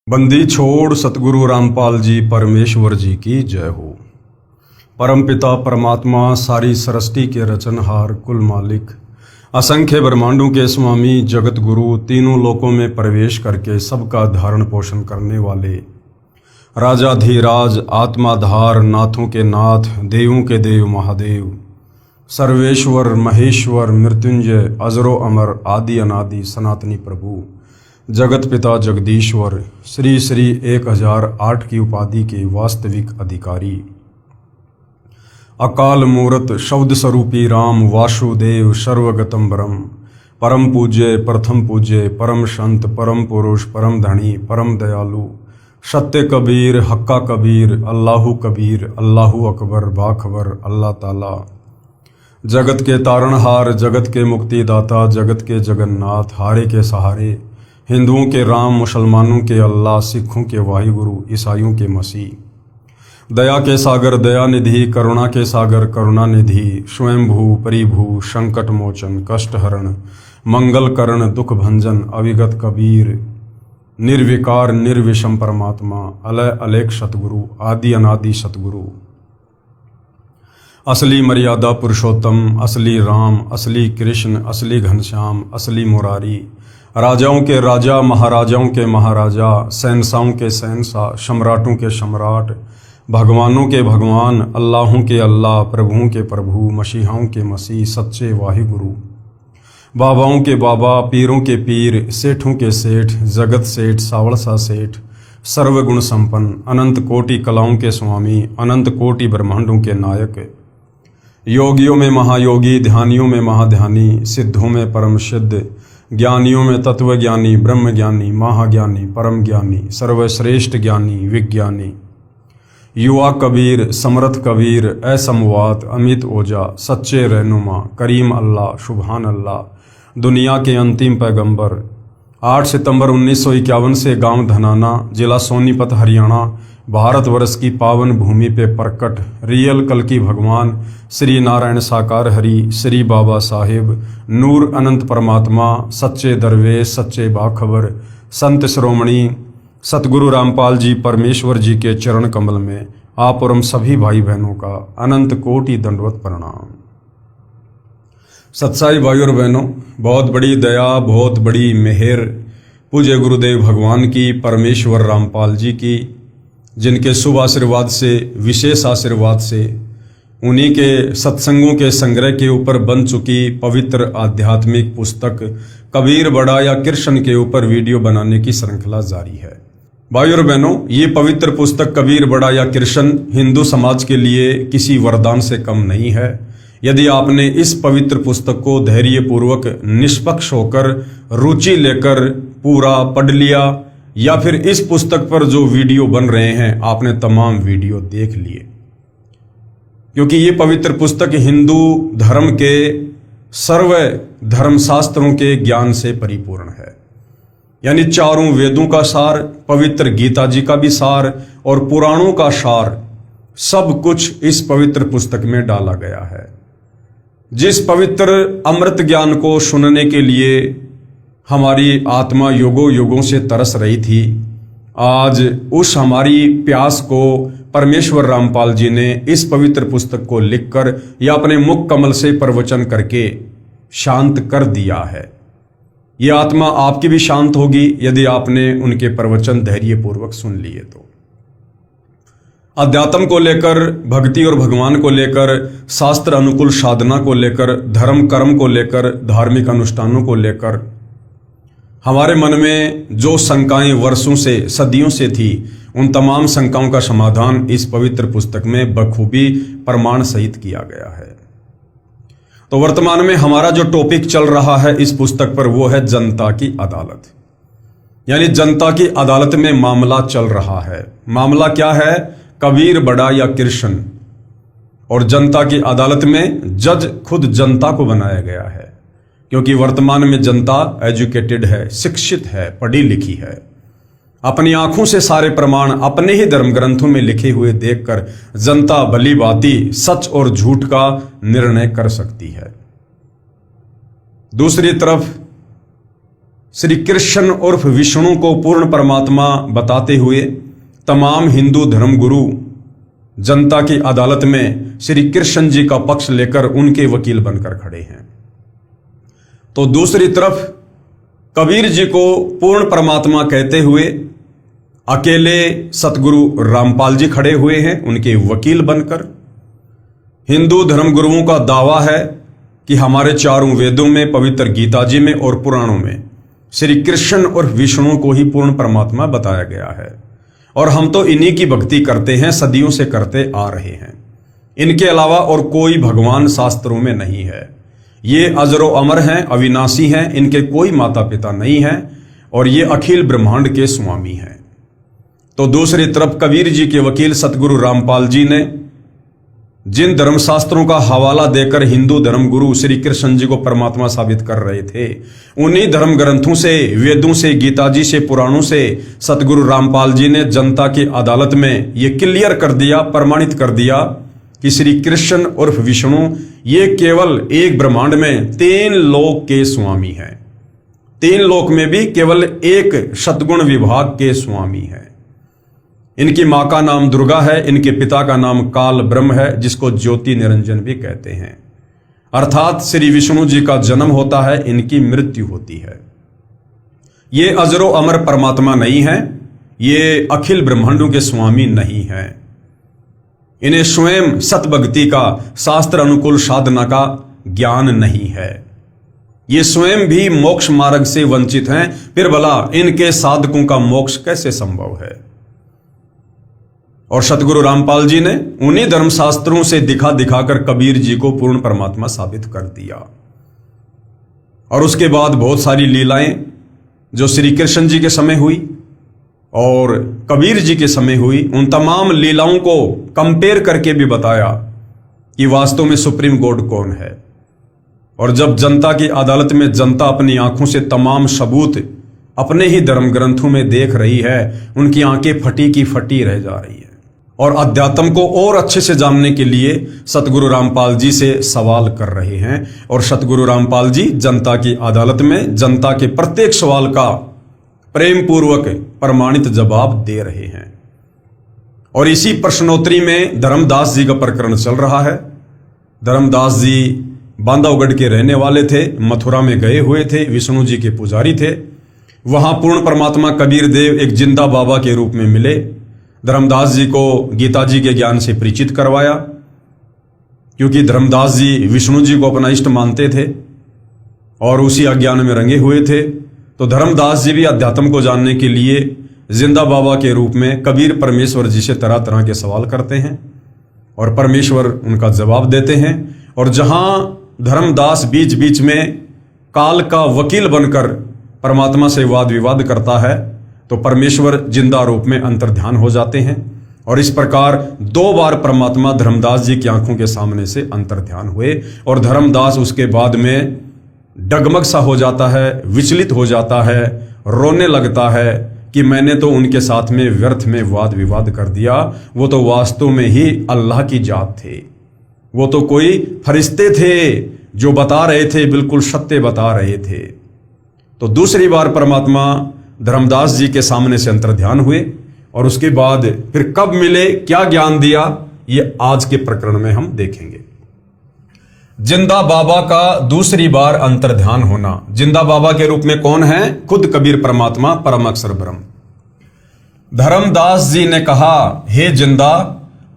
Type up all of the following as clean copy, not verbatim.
बंदी छोड़ सतगुरु रामपाल जी परमेश्वर जी की जय हो। परमपिता परमात्मा सारी सृष्टि के रचनहार कुल मालिक असंख्य ब्रह्मांडों के स्वामी जगत गुरु तीनों लोकों में प्रवेश करके सबका धारण पोषण करने वाले राजाधीराज आत्माधार नाथों के नाथ देवों के देव महादेव सर्वेश्वर महेश्वर मृत्युंजय अजरो अमर आदि अनादि सनातनी प्रभु जगत पिता जगदीश्वर श्री श्री 1008 की उपाधि के वास्तविक अधिकारी अकाल मूरत शब्द स्वरूपी राम वासुदेव सर्वगतम ब्रह्म परम पूज्य प्रथम पूज्य परम संत परम पुरुष परम धनी परम दयालु सत्य कबीर हक्का कबीर अल्लाहु कबीर अल्लाहु अकबर बाखबर अल्लाह ताला जगत के तारणहार जगत के मुक्तिदाता जगत के जगन्नाथ हारे के सहारे हिंदुओं के राम मुसलमानों के अल्लाह सिखों के वाहिगुरु ईसाइयों के मसीह दया के सागर दया निधि करुणा के सागर करुणा निधि स्वयंभू परिभू संकट मोचन कष्ट हरण मंगल करण दुख भंजन अविगत कबीर निर्विकार निर्विषम परमात्मा अलय अलेख सतगुरु आदि अनादि सतगुरु असली मर्यादा पुरुषोत्तम असली राम असली कृष्ण असली घनश्याम असली मुरारी राजाओं के राजा महाराजाओं के महाराजा शहंशाहों के शहंशाह सम्राटों के सम्राट भगवानों के भगवान अल्लाहों के अल्लाह प्रभुओं के प्रभु मसीहाओं के मसीह सच्चे वाहिगुरु बाबाओं के बाबा पीरों के पीर सेठों के सेठ जगत सेठ सावड़सा सेठ सर्वगुण संपन्न अनंत कोटि कलाओं के स्वामी अनंत कोटि ब्रह्मांडों के नायक योगियों में महायोगी ध्यानियों में महाध्यानी सिद्धों में परम सिद्ध ज्ञानियों में तत्वज्ञानी ब्रह्म ज्ञानी महाज्ञानी परम ज्ञानी सर्वश्रेष्ठ ज्ञानी विज्ञानी युवा कबीर समर्थ कबीर असमवात अमित ओजा सच्चे रहनुमा करीम अल्लाह सुबहान अल्लाह दुनिया के अंतिम पैगंबर 8 सितंबर 1951 से गांव धनाना जिला सोनीपत हरियाणा भारतवर्ष की पावन भूमि पे प्रकट रियल कल की भगवान श्री नारायण साकार हरि श्री बाबा साहिब नूर अनंत परमात्मा सच्चे दरवेश सच्चे बाखबर संत श्रोमणी सतगुरु रामपाल जी परमेश्वर जी के चरण कमल में आप और हम सभी भाई बहनों का अनंत कोटि दंडवत प्रणाम। सत्साई भाई और बहनों, बहुत बड़ी दया बहुत बड़ी मेहर पूज्य गुरुदेव भगवान की परमेश्वर रामपाल जी की, जिनके शुभ आशीर्वाद से विशेष आशीर्वाद से उन्हीं के सत्संगों के संग्रह के ऊपर बन चुकी पवित्र आध्यात्मिक पुस्तक कबीर बड़ा या कृष्ण के ऊपर वीडियो बनाने की श्रृंखला जारी है। भाई और बहनों, ये पवित्र पुस्तक कबीर बड़ा या कृष्ण हिंदू समाज के लिए किसी वरदान से कम नहीं है। यदि आपने इस पवित्र पुस्तक को धैर्य पूर्वक निष्पक्ष होकर रुचि लेकर पूरा पढ़ लिया या फिर इस पुस्तक पर जो वीडियो बन रहे हैं आपने तमाम वीडियो देख लिए, क्योंकि ये पवित्र पुस्तक हिंदू धर्म के सर्व धर्मशास्त्रों के ज्ञान से परिपूर्ण है। यानी चारों वेदों का सार, पवित्र गीता जी का भी सार और पुराणों का सार सब कुछ इस पवित्र पुस्तक में डाला गया है। जिस पवित्र अमृत ज्ञान को सुनने के लिए हमारी आत्मा युगों युगों से तरस रही थी, आज उस हमारी प्यास को परमेश्वर रामपाल जी ने इस पवित्र पुस्तक को लिखकर या अपने मुख कमल से प्रवचन करके शांत कर दिया है। यह आत्मा आपकी भी शांत होगी यदि आपने उनके प्रवचन धैर्यपूर्वक सुन लिए तो। अध्यात्म को लेकर, भक्ति और भगवान को लेकर, शास्त्र अनुकूल साधना को लेकर, धर्म कर्म को लेकर, धार्मिक अनुष्ठानों को लेकर हमारे मन में जो शंकाएं वर्षों से सदियों से थी, उन तमाम शंकाओं का समाधान इस पवित्र पुस्तक में बखूबी प्रमाण सहित किया गया है। तो वर्तमान में हमारा जो टॉपिक चल रहा है इस पुस्तक पर वो है जनता की अदालत। यानी जनता की अदालत में मामला चल रहा है। मामला क्या है? कबीर बड़ा या कृष्ण। और जनता की अदालत में जज खुद जनता को बनाया गया है, क्योंकि वर्तमान में जनता एजुकेटेड है, शिक्षित है, पढ़ी लिखी है। अपनी आंखों से सारे प्रमाण अपने ही धर्म ग्रंथों में लिखे हुए देखकर जनता भली भांति सच और झूठ का निर्णय कर सकती है। दूसरी तरफ श्री कृष्ण उर्फ विष्णु को पूर्ण परमात्मा बताते हुए तमाम हिंदू धर्मगुरु जनता की अदालत में श्री कृष्ण जी का पक्ष लेकर उनके वकील बनकर खड़े हैं। तो दूसरी तरफ कबीर जी को पूर्ण परमात्मा कहते हुए अकेले सतगुरु रामपाल जी खड़े हुए हैं उनके वकील बनकर। हिंदू धर्मगुरुओं का दावा है कि हमारे चारों वेदों में, पवित्र गीता जी में और पुराणों में श्री कृष्ण और विष्णु को ही पूर्ण परमात्मा बताया गया है और हम तो इन्हीं की भक्ति करते हैं, सदियों से करते आ रहे हैं। इनके अलावा और कोई भगवान शास्त्रों में नहीं है। ये अजरो अमर हैं, अविनाशी हैं, इनके कोई माता पिता नहीं हैं और ये अखिल ब्रह्मांड के स्वामी हैं। तो दूसरी तरफ कबीर जी के वकील सतगुरु रामपाल जी ने जिन धर्मशास्त्रों का हवाला देकर हिंदू धर्मगुरु श्री कृष्ण जी को परमात्मा साबित कर रहे थे, उन्हीं धर्म ग्रंथों से, वेदों से, गीता जी से, पुराणों से सतगुरु रामपाल जी ने जनता की अदालत में ये क्लियर कर दिया, प्रमाणित कर दिया कि श्री कृष्ण उर्फ विष्णु ये केवल एक ब्रह्मांड में 3 लोक के स्वामी हैं। 3 लोक में भी केवल एक सद्गुण विभाग के स्वामी हैं। इनकी मां का नाम दुर्गा है, इनके पिता का नाम काल ब्रह्म है, जिसको ज्योति निरंजन भी कहते हैं। अर्थात श्री विष्णु जी का जन्म होता है, इनकी मृत्यु होती है। ये अजरो अमर परमात्मा नहीं है, ये अखिल ब्रह्मांडों के स्वामी नहीं है। इन्हें स्वयं सतभक्ति का, शास्त्र अनुकूल साधना का ज्ञान नहीं है। ये स्वयं भी मोक्ष मार्ग से वंचित हैं, फिर भला इनके साधकों का मोक्ष कैसे संभव है। और सतगुरु रामपाल जी ने उन्हीं धर्मशास्त्रों से दिखा दिखाकर कबीर जी को पूर्ण परमात्मा साबित कर दिया। और उसके बाद बहुत सारी लीलाएं जो श्री कृष्ण जी के समय हुई और कबीर जी के समय हुई, उन तमाम लीलाओं को कंपेयर करके भी बताया कि वास्तव में सुप्रीम गॉड कौन है। और जब जनता की अदालत में जनता अपनी आंखों से तमाम सबूत अपने ही धर्म ग्रंथों में देख रही है, उनकी आंखें फटी की फटी रह जा रही है। और अध्यात्म को और अच्छे से जानने के लिए सतगुरु रामपाल जी से सवाल कर रहे हैं और सतगुरु रामपाल जी जनता की अदालत में जनता के प्रत्येक सवाल का प्रेम पूर्वक प्रमाणित जवाब दे रहे हैं। और इसी प्रश्नोत्तरी में धर्मदास जी का प्रकरण चल रहा है। धर्मदास जी बांधवगढ़ के रहने वाले थे, मथुरा में गए हुए थे, विष्णु जी के पुजारी थे। वहां पूर्ण परमात्मा कबीर देव एक जिंदा बाबा के रूप में मिले। धर्मदास जी को गीता जी के ज्ञान से परिचित करवाया, क्योंकि धर्मदास जी विष्णु जी को अपना इष्ट मानते थे और उसी अज्ञान में रंगे हुए थे। तो धर्मदास जी भी अध्यात्म को जानने के लिए जिंदा बाबा के रूप में कबीर परमेश्वर जी से तरह तरह के सवाल करते हैं और परमेश्वर उनका जवाब देते हैं। और जहां धर्मदास बीच बीच में काल का वकील बनकर परमात्मा से वाद विवाद करता है, तो परमेश्वर जिंदा रूप में अंतर्ध्यान हो जाते हैं। और इस प्रकार 2 बार परमात्मा धर्मदास जी की आंखों के सामने से अंतर्ध्यान हुए और धर्मदास उसके बाद में डगमग सा हो जाता है, विचलित हो जाता है, रोने लगता है कि मैंने तो उनके साथ में व्यर्थ में वाद विवाद कर दिया। वो तो वास्तव में ही अल्लाह की जात थे, वो तो कोई फरिश्ते थे जो बता रहे थे, बिल्कुल सत्य बता रहे थे। तो दूसरी बार परमात्मा धर्मदास जी के सामने से अंतर्ध्यान हुए और उसके बाद फिर कब मिले, क्या ज्ञान दिया, ये आज के प्रकरण में हम देखेंगे। जिंदा बाबा का दूसरी बार अंतर्ध्यान होना। जिंदा बाबा के रूप में कौन है? खुद कबीर परमात्मा, परम अक्षर ब्रह्म। धर्मदास जी ने कहा, हे जिंदा,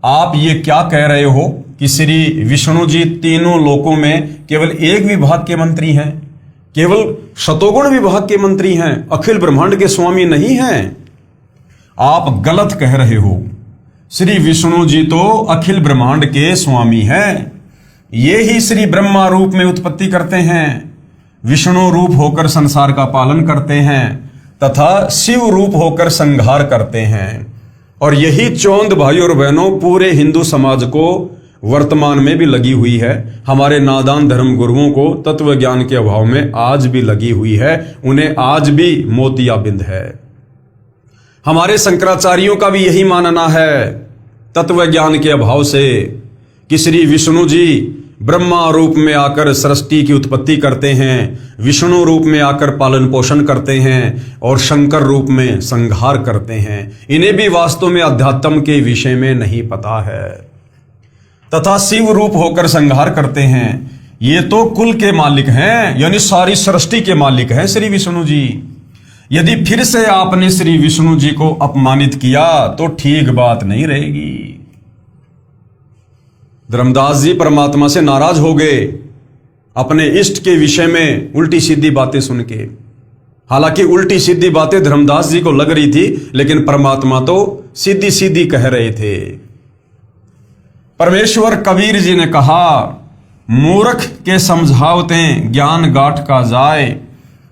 आप ये क्या कह रहे हो कि श्री विष्णु जी तीनों लोकों में केवल एक विभाग के मंत्री हैं, केवल शतोगुण विभाग के मंत्री हैं, अखिल ब्रह्मांड के स्वामी नहीं हैं। आप गलत कह रहे हो। श्री विष्णु जी तो अखिल ब्रह्मांड के स्वामी हैं। ये ही श्री ब्रह्मा रूप में उत्पत्ति करते हैं, विष्णु रूप होकर संसार का पालन करते हैं तथा शिव रूप होकर संहार करते हैं। और यही चौंद भाई और बहनों पूरे हिंदू समाज को वर्तमान में भी लगी हुई है। हमारे नादान धर्म गुरुओं को तत्व ज्ञान के अभाव में आज भी लगी हुई है, उन्हें आज भी मोतियाबिंद है। हमारे शंकराचार्यों का भी यही मानना है तत्व ज्ञान के अभाव से कि श्री विष्णु जी ब्रह्मा रूप में आकर सृष्टि की उत्पत्ति करते हैं, विष्णु रूप में आकर पालन पोषण करते हैं और शंकर रूप में संहार करते हैं। इन्हें भी वास्तव में अध्यात्म के विषय में नहीं पता है। तथा शिव रूप होकर संहार करते हैं। ये तो कुल के मालिक हैं, यानी सारी सृष्टि के मालिक हैं श्री विष्णु जी। यदि फिर से आपने श्री विष्णु जी को अपमानित किया तो ठीक बात नहीं रहेगी। धर्मदास जी परमात्मा से नाराज हो गए अपने इष्ट के विषय में उल्टी सीधी बातें सुन के। हालांकि उल्टी सीधी बातें धर्मदास जी को लग रही थी, लेकिन परमात्मा तो सीधी सीधी कह रहे थे। परमेश्वर कबीर जी ने कहा, मूर्ख के समझावते ज्ञान गाठ का जाए,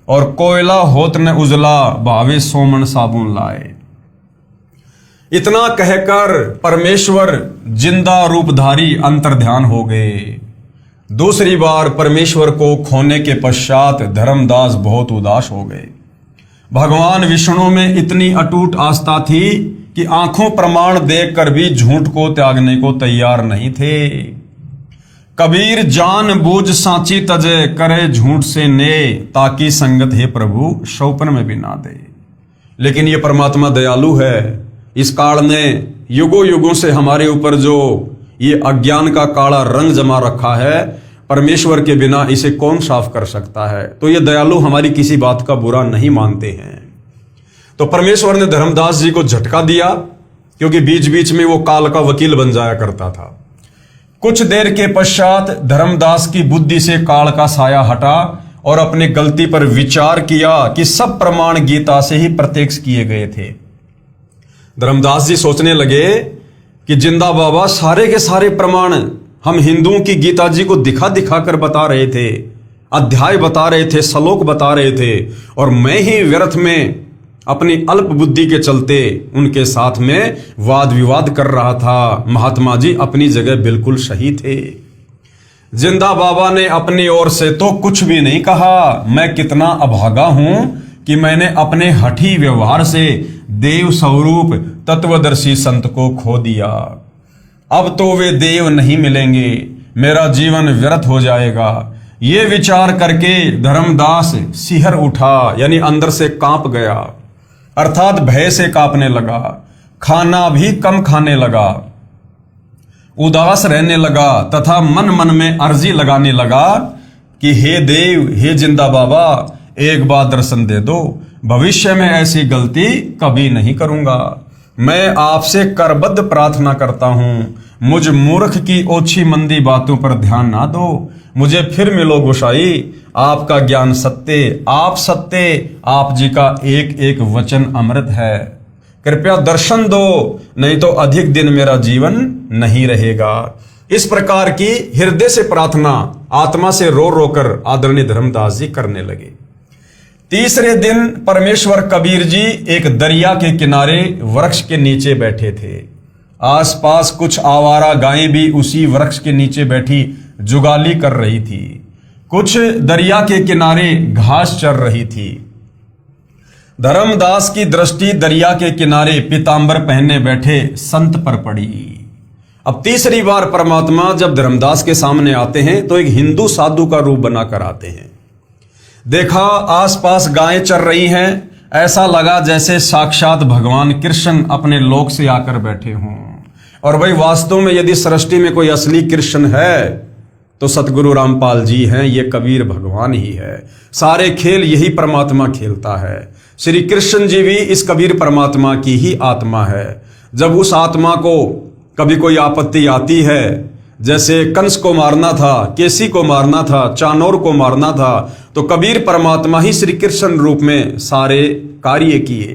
और कोयला होत न उजला भावे सोमन साबुन लाए। इतना कहकर परमेश्वर जिंदा रूपधारी अंतर्ध्यान हो गए। दूसरी बार परमेश्वर को खोने के पश्चात धर्मदास बहुत उदास हो गए। भगवान विष्णु में इतनी अटूट आस्था थी कि आंखों प्रमाण देखकर भी झूठ को त्यागने को तैयार नहीं थे। कबीर जान बूझ सांची तजे, करे झूठ से ने, ताकि संगत हे प्रभु शौपन में भी ना दे। लेकिन ये परमात्मा दयालु है। इस काल ने युगों युगों से हमारे ऊपर जो ये अज्ञान का काला रंग जमा रखा है, परमेश्वर के बिना इसे कौन साफ कर सकता है। तो ये दयालु हमारी किसी बात का बुरा नहीं मानते हैं। तो परमेश्वर ने धर्मदास जी को झटका दिया, क्योंकि बीच बीच में वो काल का वकील बन जाया करता था। कुछ देर के पश्चात धर्मदास की बुद्धि से काल का साया हटा और अपनी गलती पर विचार किया कि सब प्रमाण गीता से ही प्रत्यक्ष किए गए थे। धर्मदास जी सोचने लगे कि जिंदा बाबा सारे के सारे प्रमाण हम हिंदुओं की गीता जी को दिखा दिखा कर बता रहे थे, अध्याय बता रहे थे, श्लोक बता रहे थे, और मैं ही व्यर्थ में अपनी अल्प बुद्धि के चलते उनके साथ में वाद विवाद कर रहा था। महात्मा जी अपनी जगह बिल्कुल सही थे। जिंदा बाबा ने अपनी ओर से तो कुछ भी नहीं कहा। मैं कितना अभागा हूं कि मैंने अपने हठी व्यवहार से देव स्वरूप तत्वदर्शी संत को खो दिया। अब तो वे देव नहीं मिलेंगे, मेरा जीवन व्यर्थ हो जाएगा। ये विचार करके धर्मदास सिहर उठा, यानी अंदर से कांप गया, अर्थात भय से कांपने लगा। खाना भी कम खाने लगा, उदास रहने लगा, तथा मन मन में अर्जी लगाने लगा कि हे देव, हे जिंदा बाबा, एक बार दर्शन दे दो। भविष्य में ऐसी गलती कभी नहीं करूंगा। मैं आपसे करबद्ध प्रार्थना करता हूं, मुझ मूर्ख की ओछी मंदी बातों पर ध्यान ना दो। मुझे फिर मिलो गोसाई। आपका ज्ञान सत्य, आप सत्य, आप जी का एक एक वचन अमृत है। कृपया दर्शन दो, नहीं तो अधिक दिन मेरा जीवन नहीं रहेगा। इस प्रकार की हृदय से प्रार्थना आत्मा से रो रो कर आदरणीय धर्मदास जी करने लगे। तीसरे दिन परमेश्वर कबीर जी एक दरिया के किनारे वृक्ष के नीचे बैठे थे। आसपास कुछ आवारा गायें भी उसी वृक्ष के नीचे बैठी जुगाली कर रही थी। कुछ दरिया के किनारे घास चर रही थी। धर्मदास की दृष्टि दरिया के किनारे पीतांबर पहने बैठे संत पर पड़ी। अब तीसरी बार परमात्मा जब धर्मदास के सामने आते हैं तो एक हिंदू साधु का रूप बनाकर आते हैं। देखा आसपास गायें चर रही हैं, ऐसा लगा जैसे साक्षात भगवान कृष्ण अपने लोक से आकर बैठे हों। और भाई वास्तव में यदि सृष्टि में कोई असली कृष्ण है तो सतगुरु रामपाल जी हैं, ये कबीर भगवान ही है। सारे खेल यही परमात्मा खेलता है। श्री कृष्ण जी भी इस कबीर परमात्मा की ही आत्मा है। जब उस आत्मा को कभी कोई आपत्ति आती है, जैसे कंस को मारना था, केसी को मारना था, चानोर को मारना था, तो कबीर परमात्मा ही श्री कृष्ण रूप में सारे कार्य किए।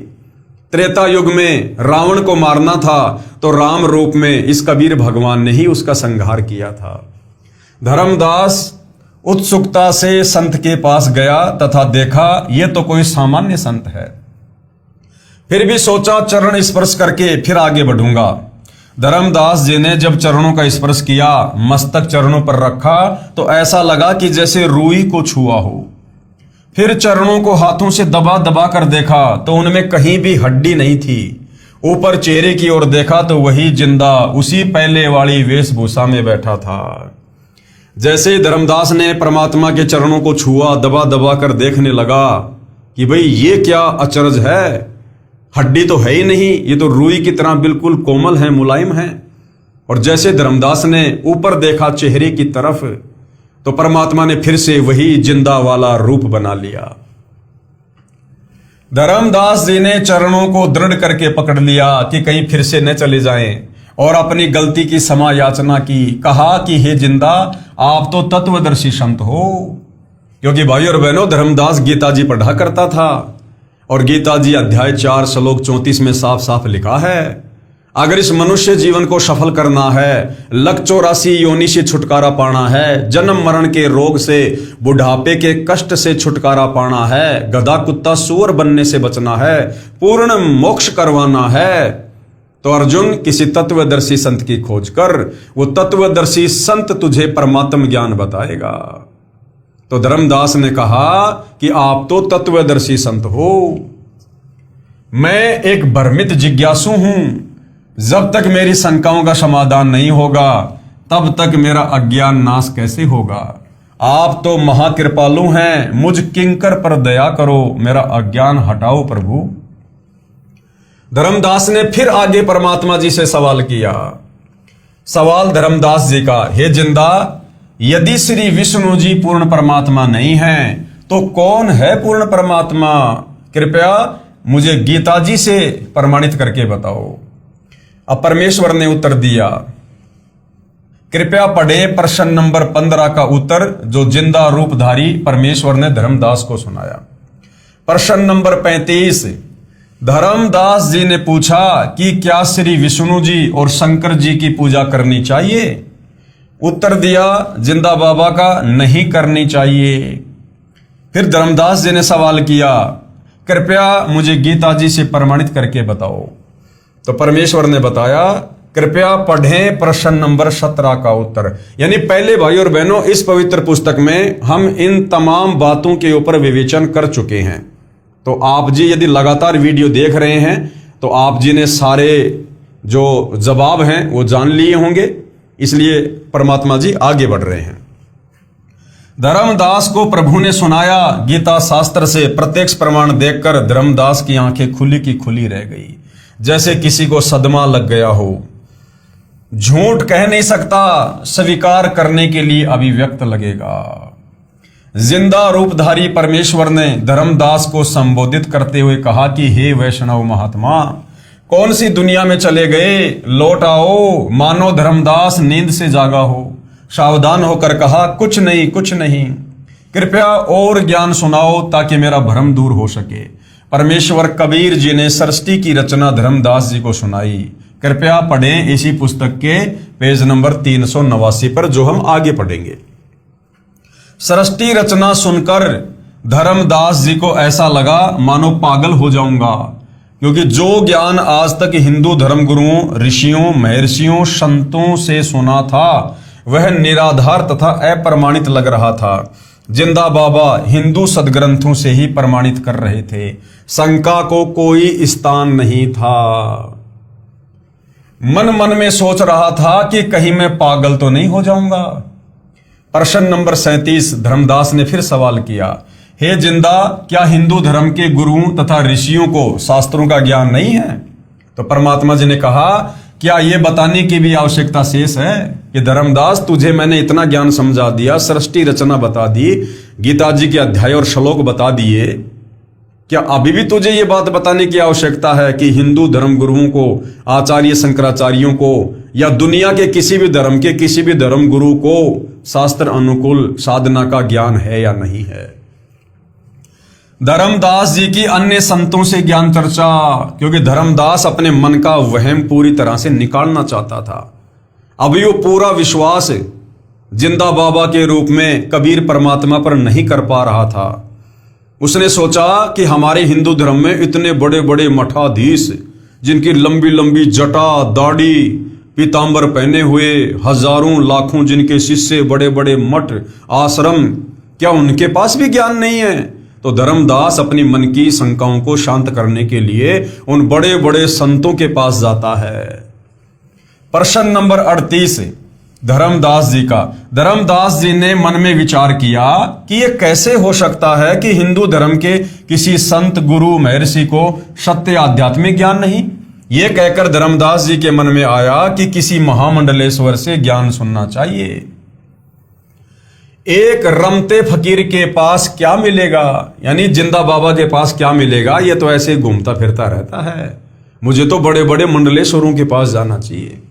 त्रेता युग में रावण को मारना था तो राम रूप में इस कबीर भगवान ने ही उसका संहार किया था। धर्मदास उत्सुकता से संत के पास गया तथा देखा ये तो कोई सामान्य संत है। फिर भी सोचा चरण स्पर्श करके फिर आगे बढ़ूंगा। धर्मदास जी ने जब चरणों का स्पर्श किया, मस्तक चरणों पर रखा तो ऐसा लगा कि जैसे रूई को छुआ हो। फिर चरणों को हाथों से दबा दबा कर देखा तो उनमें कहीं भी हड्डी नहीं थी। ऊपर चेहरे की ओर देखा तो वही जिंदा उसी पहले वाली वेशभूषा में बैठा था। जैसे ही धर्मदास ने परमात्मा के चरणों को छुआ, दबा दबा कर देखने लगा कि भाई ये क्या अचरज है, हड्डी तो है ही नहीं, ये तो रुई की तरह बिल्कुल कोमल है, मुलायम है। और जैसे धर्मदास ने ऊपर देखा चेहरे की तरफ, तो परमात्मा ने फिर से वही जिंदा वाला रूप बना लिया। धर्मदास जी ने चरणों को दृढ़ करके पकड़ लिया कि कहीं फिर से न चले जाएं, और अपनी गलती की क्षमा याचना की। कहा कि हे जिंदा, आप तो तत्वदर्शी संत हो। क्योंकि भाई और बहनों, धर्मदास गीता जी पढ़ा करता था, और गीता जी अध्याय 4 श्लोक 34 में साफ साफ लिखा है, अगर इस मनुष्य जीवन को सफल करना है, लक 84 योनि से छुटकारा पाना है, जन्म मरण के रोग से, बुढ़ापे के कष्ट से छुटकारा पाना है, गधा कुत्ता सूअर बनने से बचना है, पूर्ण मोक्ष करवाना है, तो अर्जुन किसी तत्वदर्शी संत की खोज कर। वो तत्वदर्शी संत तुझे परमात्म ज्ञान बताएगा। तो धर्मदास ने कहा कि आप तो तत्वदर्शी संत हो, मैं एक भ्रमित जिज्ञासु हूं। जब तक मेरी शंकाओं का समाधान नहीं होगा, तब तक मेरा अज्ञान नाश कैसे होगा। आप तो महाकृपालु हैं, मुझ किंकर पर दया करो, मेरा अज्ञान हटाओ प्रभु। धर्मदास ने फिर आगे परमात्मा जी से सवाल किया। सवाल धर्मदास जी का, हे जिंदा, यदि श्री विष्णु जी पूर्ण परमात्मा नहीं है, तो कौन है पूर्ण परमात्मा? कृपया मुझे गीता जी से प्रमाणित करके बताओ। अब परमेश्वर ने उत्तर दिया। कृपया पढ़े प्रश्न नंबर 15 का उत्तर, जो जिंदा रूपधारी परमेश्वर ने धर्मदास को सुनाया। प्रश्न नंबर 35, धर्मदास जी ने पूछा कि क्या श्री विष्णु जी और शंकर जी की पूजा करनी चाहिए? उत्तर दिया जिंदा बाबा का, नहीं करनी चाहिए। फिर धर्मदास जी ने सवाल किया, कृपया मुझे गीता जी से प्रमाणित करके बताओ। तो परमेश्वर ने बताया, कृपया पढ़ें प्रश्न नंबर 17 का उत्तर। यानी पहले भाई और बहनों, इस पवित्र पुस्तक में हम इन तमाम बातों के ऊपर विवेचन कर चुके हैं। तो आप जी यदि लगातार वीडियो देख रहे हैं, तो आप जी ने सारे जो जवाब हैं वो जान लिए होंगे, इसलिए परमात्मा जी आगे बढ़ रहे हैं। धर्मदास को प्रभु ने सुनाया गीता शास्त्र से प्रत्यक्ष प्रमाण देखकर धर्मदास की आंखें खुली की खुली रह गई, जैसे किसी को सदमा लग गया हो। झूठ कह नहीं सकता, स्वीकार करने के लिए अभिव्यक्त लगेगा। जिंदा रूपधारी परमेश्वर ने धर्मदास को संबोधित करते हुए कहा कि हे वैष्णव महात्मा, कौन सी दुनिया में चले गए, लौट आओ। मानो धर्मदास नींद से जागा हो। सावधान होकर कहा, कुछ नहीं कुछ नहीं, कृपया और ज्ञान सुनाओ ताकि मेरा भ्रम दूर हो सके। परमेश्वर कबीर जी ने सृष्टि की रचना धर्मदास जी को सुनाई। कृपया पढ़ें इसी पुस्तक के पेज नंबर 389 पर, जो हम आगे पढ़ेंगे। सृष्टि रचना सुनकर धर्मदास जी को ऐसा लगा मानो पागल हो जाऊंगा, क्योंकि जो ज्ञान आज तक हिंदू धर्मगुरुओं, ऋषियों, महर्षियों, संतों से सुना था, वह निराधार तथा अप्रमाणित लग रहा था। जिंदा बाबा हिंदू सदग्रंथों से ही प्रमाणित कर रहे थे, शंका को कोई स्थान नहीं था। मन मन में सोच रहा था कि कहीं मैं पागल तो नहीं हो जाऊंगा। प्रश्न नंबर 37, धर्मदास ने फिर सवाल किया, हे जिंदा, क्या हिंदू धर्म के गुरुओं तथा ऋषियों को शास्त्रों का ज्ञान नहीं है? तो परमात्मा जी ने कहा, क्या यह बताने की भी आवश्यकता शेष है कि धर्मदास, तुझे मैंने इतना ज्ञान समझा दिया, सृष्टि रचना बता दी, गीता जी के अध्याय और श्लोक बता दिए, क्या अभी भी तुझे ये बात बताने की आवश्यकता है कि हिंदू धर्म गुरुओं को, आचार्य शंकराचार्यों को, या दुनिया के किसी भी धर्म के किसी भी धर्म गुरु को शास्त्र अनुकूल साधना का ज्ञान है या नहीं है? धर्मदास जी की अन्य संतों से ज्ञान चर्चा, क्योंकि धर्मदास अपने मन का वहम पूरी तरह से निकालना चाहता था। अभी वो पूरा विश्वास जिंदा बाबा के रूप में कबीर परमात्मा पर नहीं कर पा रहा था। उसने सोचा कि हमारे हिंदू धर्म में इतने बड़े बड़े मठाधीश, जिनकी लंबी लंबी जटा, दाढ़ी, पीतांबर पहने हुए, हजारों लाखों जिनके शिष्य, बड़े बड़े मठ, आश्रम, क्या उनके पास भी ज्ञान नहीं है? तो धर्मदास अपनी मन की शंकाओं को शांत करने के लिए उन बड़े बड़े संतों के पास जाता है। प्रश्न नंबर 38, धर्मदास जी का। धर्मदास जी ने मन में विचार किया कि ये कैसे हो सकता है कि हिंदू धर्म के किसी संत गुरु महर्षि को सत्य आध्यात्मिक ज्ञान नहीं। ये कहकर धर्मदास जी के मन में आया कि किसी महामंडलेश्वर से ज्ञान सुनना चाहिए। एक रमते फकीर के पास क्या मिलेगा, यानी जिंदा बाबा के पास क्या मिलेगा, ये तो ऐसे घूमता फिरता रहता है, मुझे तो बड़े बड़े मंडलेश्वरों के पास जाना चाहिए।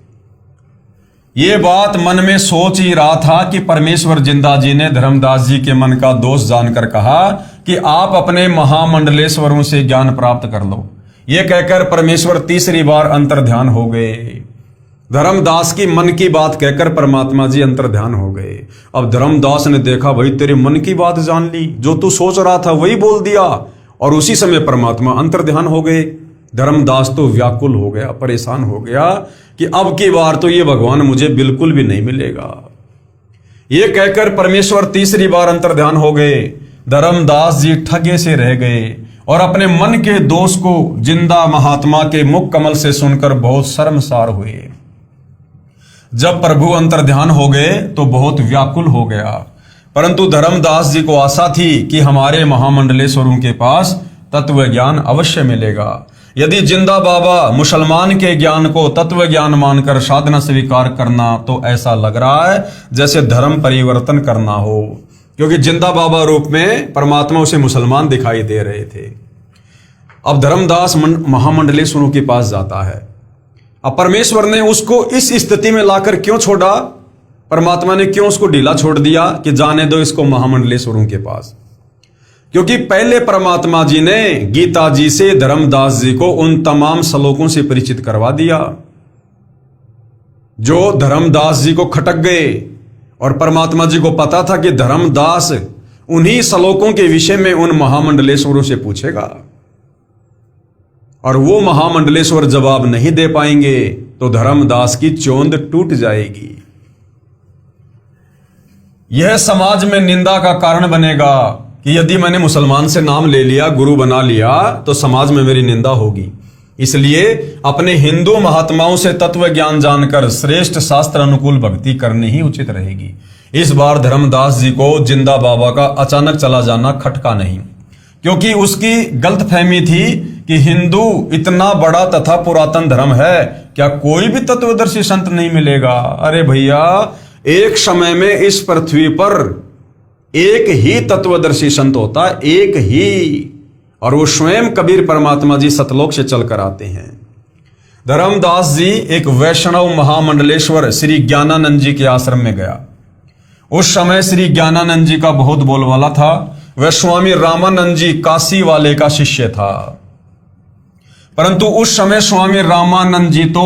ये बात मन में सोच ही रहा था कि परमेश्वर जिंदा जी ने धर्मदास जी के मन का दोष जानकर कहा कि आप अपने महामंडलेश्वरों से ज्ञान प्राप्त कर लो। ये कहकर परमेश्वर तीसरी बार अंतर्ध्यान हो गए। धर्मदास की मन की बात कहकर परमात्मा जी अंतर्ध्यान हो गए। अब धर्मदास ने देखा, भाई तेरे मन की बात जान ली, जो तू सोच रहा था वही बोल दिया, और उसी समय परमात्मा अंतर्ध्यान हो गए। धर्मदास तो व्याकुल हो गया, परेशान हो गया कि अब की बार तो ये भगवान मुझे बिल्कुल भी नहीं मिलेगा। ये कहकर परमेश्वर तीसरी बार अंतर्ध्यान हो गए। धर्मदास जी ठगे से रह गए और अपने मन के दोष को जिंदा महात्मा के मुख कमल से सुनकर बहुत शर्मसार हुए। जब प्रभु अंतर्ध्यान हो गए तो बहुत व्याकुल हो गया, परंतु धर्मदास जी को आशा थी कि हमारे महामंडलेश्वरों के पास तत्व ज्ञान अवश्य मिलेगा। यदि जिंदा बाबा मुसलमान के ज्ञान को तत्व ज्ञान मानकर साधना स्वीकार करना, तो ऐसा लग रहा है जैसे धर्म परिवर्तन करना हो, क्योंकि जिंदा बाबा रूप में परमात्मा उसे मुसलमान दिखाई दे रहे थे। अब धर्मदास महामंडलेश्वरों के पास जाता है। अब परमेश्वर ने उसको इस स्थिति में लाकर क्यों छोड़ा, परमात्मा ने क्यों उसको ढीला छोड़ दिया कि जाने दो इसको महामंडलेश्वरों के पास? क्योंकि पहले परमात्मा जी ने गीता जी से धर्मदास जी को उन तमाम श्लोकों से परिचित करवा दिया जो धर्मदास जी को खटक गए, और परमात्मा जी को पता था कि धर्मदास उन्हीं श्लोकों के विषय में उन महामंडलेश्वरों से पूछेगा, और वो महामंडलेश्वर जवाब नहीं दे पाएंगे तो धर्मदास की चोंद टूट जाएगी। यह समाज में निंदा का कारण बनेगा कि यदि मैंने मुसलमान से नाम ले लिया, गुरु बना लिया, तो समाज में मेरी निंदा होगी। इसलिए अपने हिंदू महात्माओं से तत्व ज्ञान जानकर श्रेष्ठ शास्त्र अनुकूल भक्ति करनी ही उचित रहेगी। इस बार धर्मदास जी को जिंदा बाबा का अचानक चला जाना खटका नहीं, क्योंकि उसकी गलतफहमी थी कि हिंदू इतना बड़ा तथा पुरातन धर्म है, क्या कोई भी तत्वदर्शी संत नहीं मिलेगा? अरे भैया, एक समय में इस पृथ्वी पर एक ही तत्वदर्शी संत होता, एक ही, और वो स्वयं कबीर परमात्मा जी सतलोक से चलकर आते हैं। धर्मदास जी एक वैष्णव महामंडलेश्वर श्री ज्ञानानंद जी के आश्रम में गया। उस समय श्री ज्ञानानंद जी का बहुत बोलबाला था। वह स्वामी रामानंद जी काशी वाले का शिष्य था, परंतु उस समय स्वामी रामानंद जी तो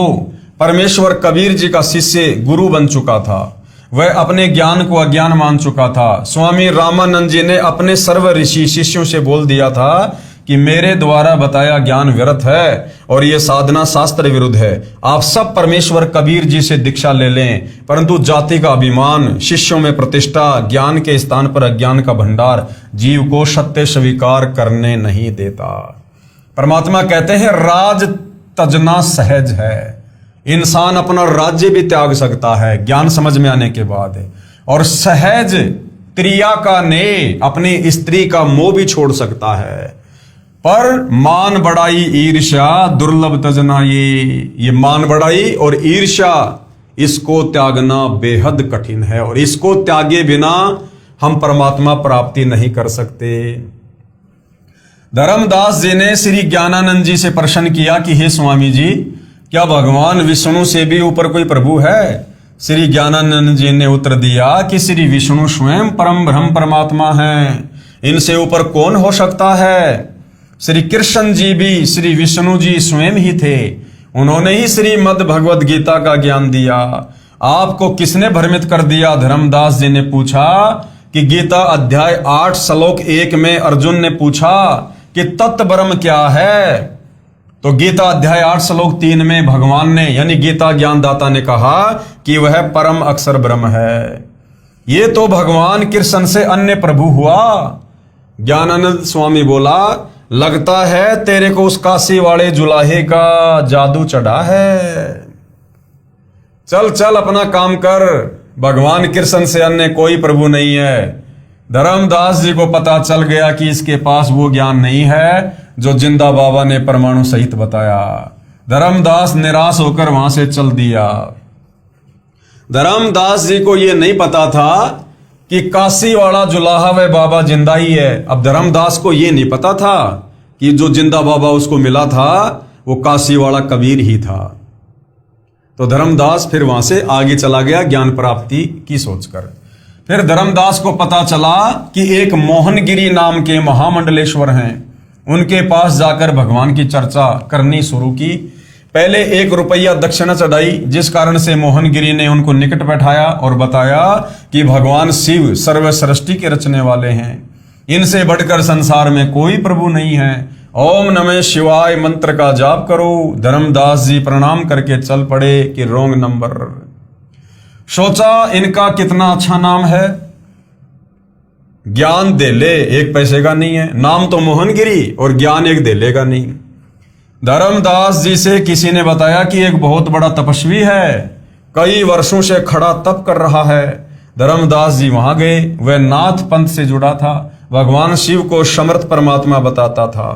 परमेश्वर कबीर जी का शिष्य गुरु बन चुका था। वह अपने ज्ञान को अज्ञान मान चुका था। स्वामी रामानंद जी ने अपने सर्व ऋषि शिष्यों से बोल दिया था कि मेरे द्वारा बताया ज्ञान व्यर्थ है और यह साधना शास्त्र विरुद्ध है। आप सब परमेश्वर कबीर जी से दीक्षा ले लें, परंतु जाति का अभिमान, शिष्यों में प्रतिष्ठा, ज्ञान के स्थान पर अज्ञान का भंडार जीव को सत्य स्वीकार करने नहीं देता। परमात्मा कहते हैं राज तजना सहज है। इंसान अपना राज्य भी त्याग सकता है ज्ञान समझ में आने के बाद, और सहज त्रिया का ने अपनी स्त्री का मोह भी छोड़ सकता है। पर मान बढ़ाई ईर्ष्या दुर्लभ तजना, ये मान बढ़ाई और ईर्ष्या, इसको त्यागना बेहद कठिन है, और इसको त्यागे बिना हम परमात्मा प्राप्ति नहीं कर सकते। धर्मदास जी ने श्री ज्ञानानंद जी से प्रश्न किया कि हे स्वामी जी, क्या भगवान विष्णु से भी ऊपर कोई प्रभु है? श्री ज्ञानानंद जी ने उत्तर दिया कि श्री विष्णु स्वयं परम ब्रह्म परमात्मा हैं, इनसे ऊपर कौन हो सकता है? श्री कृष्ण जी भी श्री विष्णु जी स्वयं ही थे, उन्होंने ही श्रीमद् भगवद गीता का ज्ञान दिया। आपको किसने भ्रमित कर दिया? धर्मदास जी ने पूछा कि गीता अध्याय 8 श्लोक 1 में अर्जुन ने पूछा कि तत्व ब्रह्म क्या है, तो गीता अध्याय 8 श्लोक 3 में भगवान ने यानी गीता ज्ञानदाता ने कहा कि वह परम अक्षर ब्रह्म है। ये तो भगवान कृष्ण से अन्य प्रभु हुआ। ज्ञानानंद स्वामी बोला, लगता है तेरे को उस काशी वाले जुलाहे का जादू चढ़ा है। चल चल अपना काम कर, भगवान कृष्ण से अन्य कोई प्रभु नहीं है। धर्मदास जी को पता चल गया कि इसके पास वो ज्ञान नहीं है जो जिंदा बाबा ने परमाणु सहित बताया। धर्मदास निराश होकर वहां से चल दिया। धर्मदास जी को यह नहीं पता था कि काशी वाला जुलाहा वह बाबा जिंदा ही है। अब धर्मदास को यह नहीं पता था कि जो जिंदा बाबा उसको मिला था वो काशी वाला कबीर ही था। तो धर्मदास फिर वहां से आगे चला गया ज्ञान प्राप्ति की सोचकर। फिर धर्मदास को पता चला कि एक मोहनगिरी नाम के महामंडलेश्वर हैं। उनके पास जाकर भगवान की चर्चा करनी शुरू की। पहले 1 रुपया दक्षिणा चढ़ाई, जिस कारण से मोहनगिरी ने उनको निकट बैठाया और बताया कि भगवान शिव सर्व सृष्टि के रचने वाले हैं, इनसे बढ़कर संसार में कोई प्रभु नहीं है। ओम नमः शिवाय मंत्र का जाप करो। धर्मदास जी प्रणाम करके चल पड़े कि रोंग नंबर। सोचा इनका कितना अच्छा नाम है, ज्ञान देले 1 पैसे का नहीं है। नाम तो मोहनगिरी और ज्ञान 1 देले का नहीं। धर्मदास जी से किसी ने बताया कि एक बहुत बड़ा तपस्वी है, कई वर्षों से खड़ा तप कर रहा है। धर्मदास जी वहां गए। वह नाथ पंथ से जुड़ा था, भगवान शिव को समर्थ परमात्मा बताता था।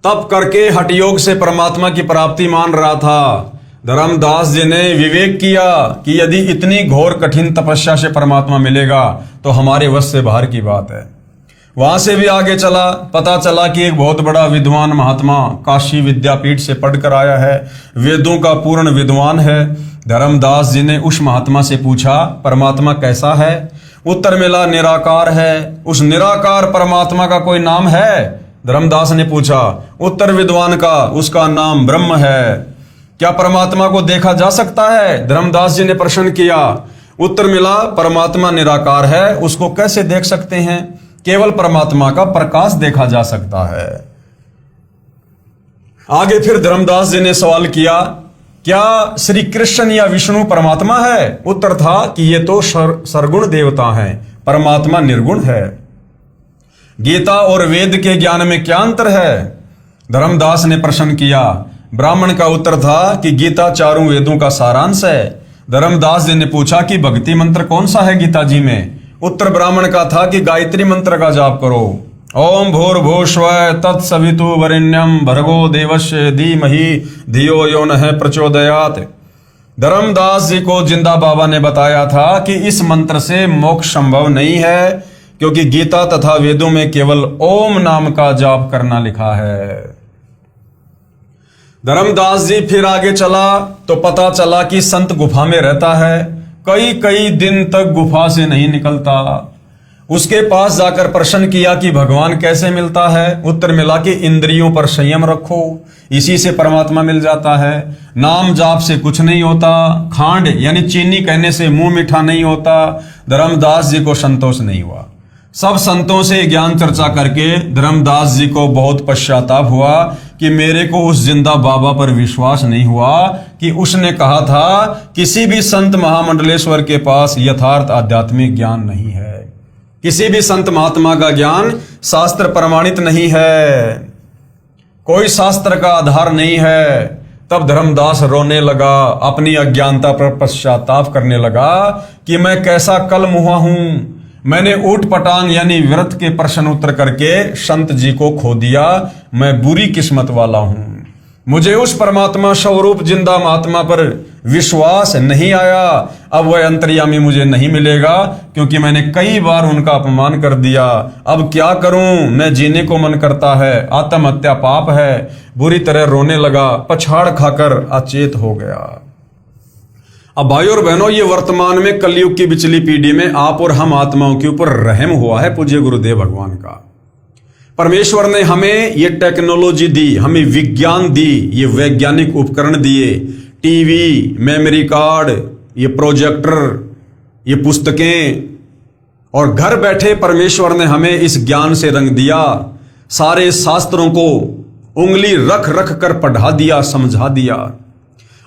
तप करके हठ योग से परमात्मा की प्राप्ति मान रहा था। धर्मदास जी ने विवेक किया कि यदि इतनी घोर कठिन तपस्या से परमात्मा मिलेगा तो हमारे वश से बाहर की बात है। वहां से भी आगे चला। पता चला कि एक बहुत बड़ा विद्वान महात्मा काशी विद्यापीठ से पढ़कर आया है, वेदों का पूर्ण विद्वान है। धर्मदास जी ने उस महात्मा से पूछा परमात्मा कैसा है? उत्तर मिला निराकार है। उस निराकार परमात्मा का कोई नाम है? धर्मदास ने पूछा। उत्तर विद्वान का, उसका नाम ब्रह्म है। क्या परमात्मा को देखा जा सकता है? धर्मदास जी ने प्रश्न किया। उत्तर मिला परमात्मा निराकार है, उसको कैसे देख सकते हैं? केवल परमात्मा का प्रकाश देखा जा सकता है। आगे फिर धर्मदास जी ने सवाल किया क्या श्री कृष्ण या विष्णु परमात्मा है? उत्तर था कि ये तो सरगुण देवता हैं, परमात्मा निर्गुण है। गीता और वेद के ज्ञान में क्या अंतर है? धर्मदास ने प्रश्न किया। ब्राह्मण का उत्तर था कि गीता चारों वेदों का सारांश है। धर्मदास जी ने पूछा कि भक्ति मंत्र कौन सा है गीता जी में? उत्तर ब्राह्मण का था कि गायत्री मंत्र का जाप करो। ओम भूर्भुवस्सुः तत्सवितुर्वरेण्यं भर्गो देवस्य धीमहि धियो यो नः प्रचोदयात्। धर्मदास जी को जिंदा बाबा ने बताया था कि इस मंत्र से मोक्ष संभव नहीं है, क्योंकि गीता तथा वेदों में केवल ओम नाम का जाप करना लिखा है। धर्मदास जी फिर आगे चला तो पता चला कि संत गुफा में रहता है, कई कई दिन तक गुफा से नहीं निकलता। उसके पास जाकर प्रश्न किया कि भगवान कैसे मिलता है? उत्तर मिला कि इंद्रियों पर संयम रखो, इसी से परमात्मा मिल जाता है। नाम जाप से कुछ नहीं होता, खांड यानी चीनी कहने से मुंह मीठा नहीं होता। धर्मदास जी को संतोष नहीं हुआ। सब संतों से ज्ञान चर्चा करके धर्मदास जी को बहुत पश्चाताप हुआ कि मेरे को उस जिंदा बाबा पर विश्वास नहीं हुआ कि उसने कहा था किसी भी संत महामंडलेश्वर के पास यथार्थ आध्यात्मिक ज्ञान नहीं है, किसी भी संत महात्मा का ज्ञान शास्त्र प्रमाणित नहीं है, कोई शास्त्र का आधार नहीं है। तब धर्मदास रोने लगा, अपनी अज्ञानता पर पश्चाताप करने लगा कि मैं कैसा कलमुहा हूं। मैंने ऊट पटांग यानी व्रत के प्रश्न उत्तर करके संत जी को खो दिया। मैं बुरी किस्मत वाला हूं। मुझे उस परमात्मा स्वरूप जिंदा महात्मा पर विश्वास नहीं आया। अब वह अंतर्यामी मुझे नहीं मिलेगा, क्योंकि मैंने कई बार उनका अपमान कर दिया। अब क्या करूं? न जीने को मन करता है, आत्महत्या पाप है। बुरी तरह रोने लगा, पछाड़ खाकर अचेत हो गया। अब भाइयों और बहनों, ये वर्तमान में कलयुग की बिचली पीढ़ी में आप और हम आत्माओं के ऊपर रहम हुआ है पूज्य गुरुदेव भगवान का। परमेश्वर ने हमें ये टेक्नोलॉजी दी, हमें विज्ञान दी, ये वैज्ञानिक उपकरण दिए, टीवी, मेमोरी कार्ड, ये प्रोजेक्टर, ये पुस्तकें, और घर बैठे परमेश्वर ने हमें इस ज्ञान से रंग दिया। सारे शास्त्रों को उंगली रख रख कर पढ़ा दिया, समझा दिया।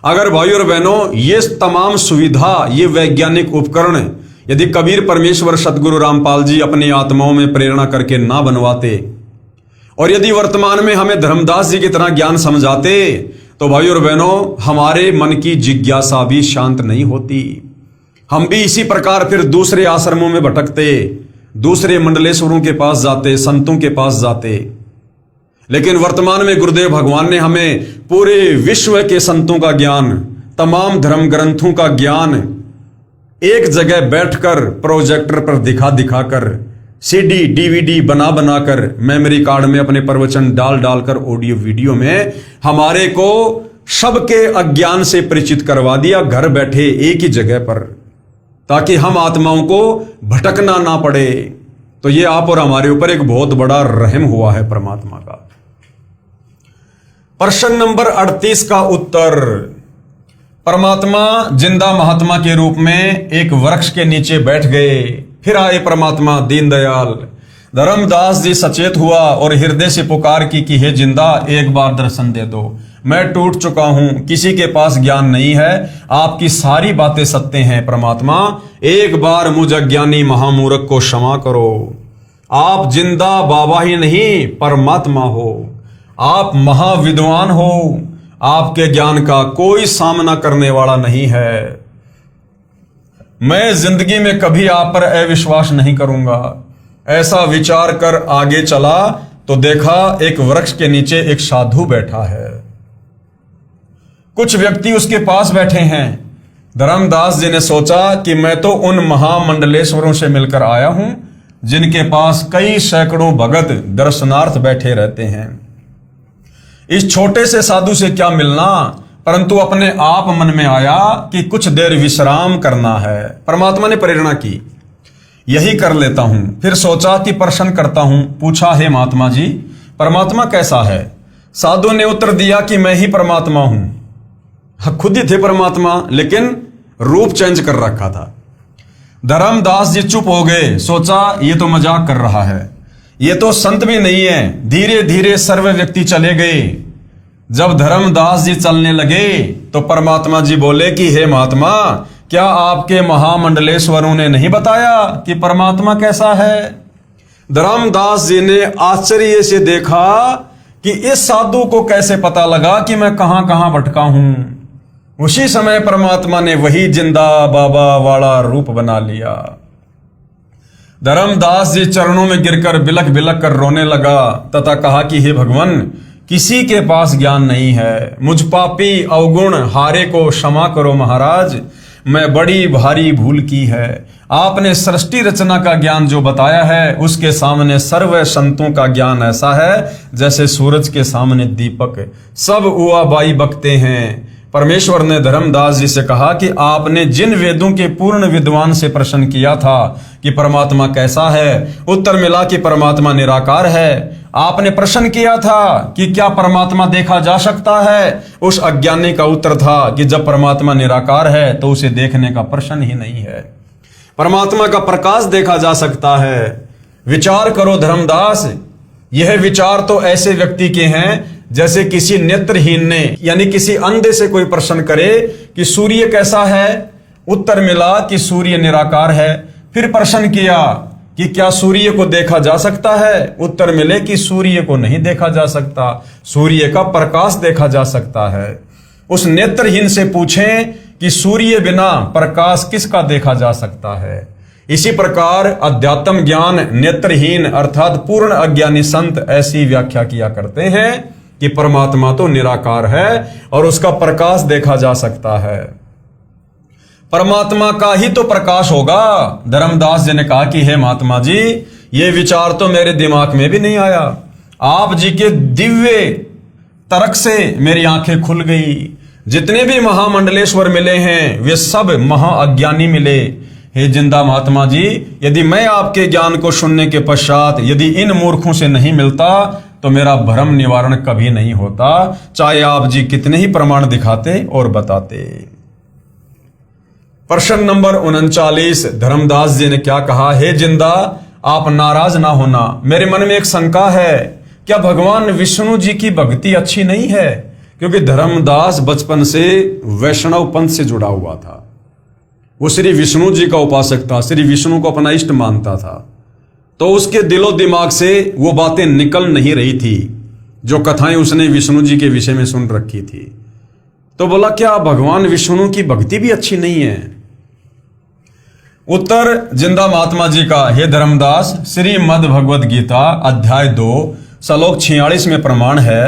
अगर भाइयों और बहनों, ये तमाम सुविधा, ये वैज्ञानिक उपकरण यदि कबीर परमेश्वर सदगुरु रामपाल जी अपनी आत्माओं में प्रेरणा करके ना बनवाते, और यदि वर्तमान में हमें धर्मदास जी की तरह ज्ञान समझाते, तो भाइयों और बहनों, हमारे मन की जिज्ञासा भी शांत नहीं होती। हम भी इसी प्रकार फिर दूसरे आश्रमों में भटकते, दूसरे मंडलेश्वरों के पास जाते, संतों के पास जाते। लेकिन वर्तमान में गुरुदेव भगवान ने हमें पूरे विश्व के संतों का ज्ञान, तमाम धर्म ग्रंथों का ज्ञान एक जगह बैठकर प्रोजेक्टर पर दिखा दिखाकर, सीडी डीवीडी बना बनाकर, मेमोरी कार्ड में अपने प्रवचन डाल डालकर, ऑडियो वीडियो में हमारे को सबके अज्ञान से परिचित करवा दिया, घर बैठे एक ही जगह पर, ताकि हम आत्माओं को भटकना ना पड़े। तो ये आप और हमारे ऊपर एक बहुत बड़ा रहम हुआ है परमात्मा का। प्रश्न नंबर 38 का उत्तर। परमात्मा जिंदा महात्मा के रूप में एक वृक्ष के नीचे बैठ गए। फिर आए परमात्मा दीनदयाल। धर्मदास जी सचेत हुआ और हृदय से पुकार की कि हे जिंदा, एक बार दर्शन दे दो, मैं टूट चुका हूं, किसी के पास ज्ञान नहीं है, आपकी सारी बातें सत्य हैं परमात्मा, एक बार मुझ अज्ञानी महामूर्ख को क्षमा करो। आप जिंदा बाबा ही नहीं परमात्मा हो, आप महाविद्वान हो, आपके ज्ञान का कोई सामना करने वाला नहीं है। मैं जिंदगी में कभी आप पर अविश्वास नहीं करूंगा। ऐसा विचार कर आगे चला तो देखा एक वृक्ष के नीचे एक साधु बैठा है, कुछ व्यक्ति उसके पास बैठे हैं। धर्मदास जी ने सोचा कि मैं तो उन महामंडलेश्वरों से मिलकर आया हूं जिनके पास कई सैकड़ों भगत दर्शनार्थ बैठे रहते हैं। इस छोटे से साधु से क्या मिलना, परंतु अपने आप मन में आया कि कुछ देर विश्राम करना है। परमात्मा ने प्रेरणा की, यही कर लेता हूं। फिर सोचा कि प्रश्न करता हूं। पूछा, हे महात्मा जी, परमात्मा कैसा है? साधु ने उत्तर दिया कि मैं ही परमात्मा हूं। खुद ही थे परमात्मा, लेकिन रूप चेंज कर रखा था। धर्मदास जी चुप हो गए। सोचा ये तो मजाक कर रहा है, ये तो संत भी नहीं है। धीरे धीरे सर्व व्यक्ति चले गए। जब धर्मदास जी चलने लगे तो परमात्मा जी बोले कि हे महात्मा, क्या आपके महामंडलेश्वरों ने नहीं बताया कि परमात्मा कैसा है? धर्मदास जी ने आश्चर्य से देखा कि इस साधु को कैसे पता लगा कि मैं कहां कहां भटका हूं। उसी समय परमात्मा ने वही जिंदा बाबा वाला रूप बना लिया। धर्मदास जी चरणों में गिरकर बिलख बिलख कर रोने लगा तथा कहा कि हे भगवान, किसी के पास ज्ञान नहीं है, मुझ पापी अवगुण हारे को क्षमा करो महाराज, मैं बड़ी भारी भूल की है। आपने सृष्टि रचना का ज्ञान जो बताया है उसके सामने सर्व संतों का ज्ञान ऐसा है जैसे सूरज के सामने दीपक, सब उआ बाई बकते हैं। परमेश्वर ने धर्मदास जी से कहा कि आपने जिन वेदों के पूर्ण विद्वान से प्रश्न किया था कि परमात्मा कैसा है, उत्तर मिला कि परमात्मा निराकार है। आपने प्रश्न किया था कि क्या परमात्मा देखा जा सकता है, उस अज्ञानी का उत्तर था कि जब परमात्मा निराकार है तो उसे देखने का प्रश्न ही नहीं है। परमात्मा का प्रकाश देखा जा सकता है। विचार करो धर्मदास, यह विचार तो ऐसे व्यक्ति के हैं जैसे किसी नेत्रहीन ने, यानी किसी अंधे से कोई प्रश्न करे कि सूर्य कैसा है, उत्तर मिला कि सूर्य निराकार है। फिर प्रश्न किया कि क्या सूर्य को देखा जा सकता है, उत्तर मिले कि सूर्य को नहीं देखा जा सकता, सूर्य का प्रकाश देखा जा सकता है। उस नेत्रहीन से पूछें कि सूर्य बिना प्रकाश किसका देखा जा सकता है। इसी प्रकार अध्यात्म ज्ञान नेत्रहीन अर्थात पूर्ण अज्ञानी संत ऐसी व्याख्या किया करते हैं कि परमात्मा तो निराकार है और उसका प्रकाश देखा जा सकता है। परमात्मा का ही तो प्रकाश होगा। धर्मदास जी ने कहा कि हे महात्मा जी, ये विचार तो मेरे दिमाग में भी नहीं आया। आप जी के दिव्य तर्क से मेरी आंखें खुल गई। जितने भी महामंडलेश्वर मिले हैं वे सब महाअज्ञानी मिले। हे जिंदा महात्मा जी, यदि मैं आपके ज्ञान को सुनने के पश्चात यदि इन मूर्खों से नहीं मिलता तो मेरा भ्रम निवारण कभी नहीं होता, चाहे आप जी कितने ही प्रमाण दिखाते और बताते। प्रश्न नंबर 39। धर्मदास जी ने क्या कहा? हे जिंदा, आप नाराज ना होना, मेरे मन में एक शंका है, क्या भगवान विष्णु जी की भक्ति अच्छी नहीं है? क्योंकि धर्मदास बचपन से वैष्णव पंथ से जुड़ा हुआ था। वो श्री विष्णु जी का उपासक था, श्री विष्णु को अपना इष्ट मानता था। तो उसके दिलो दिमाग से वो बातें निकल नहीं रही थी जो कथाएं उसने विष्णु जी के विषय में सुन रखी थी। तो बोला क्या भगवान विष्णु की भक्ति भी अच्छी नहीं है? उत्तर जिंदा महात्मा जी का। हे धर्मदास, श्रीमद् भगवद गीता अध्याय 2 श्लोक 46 में प्रमाण है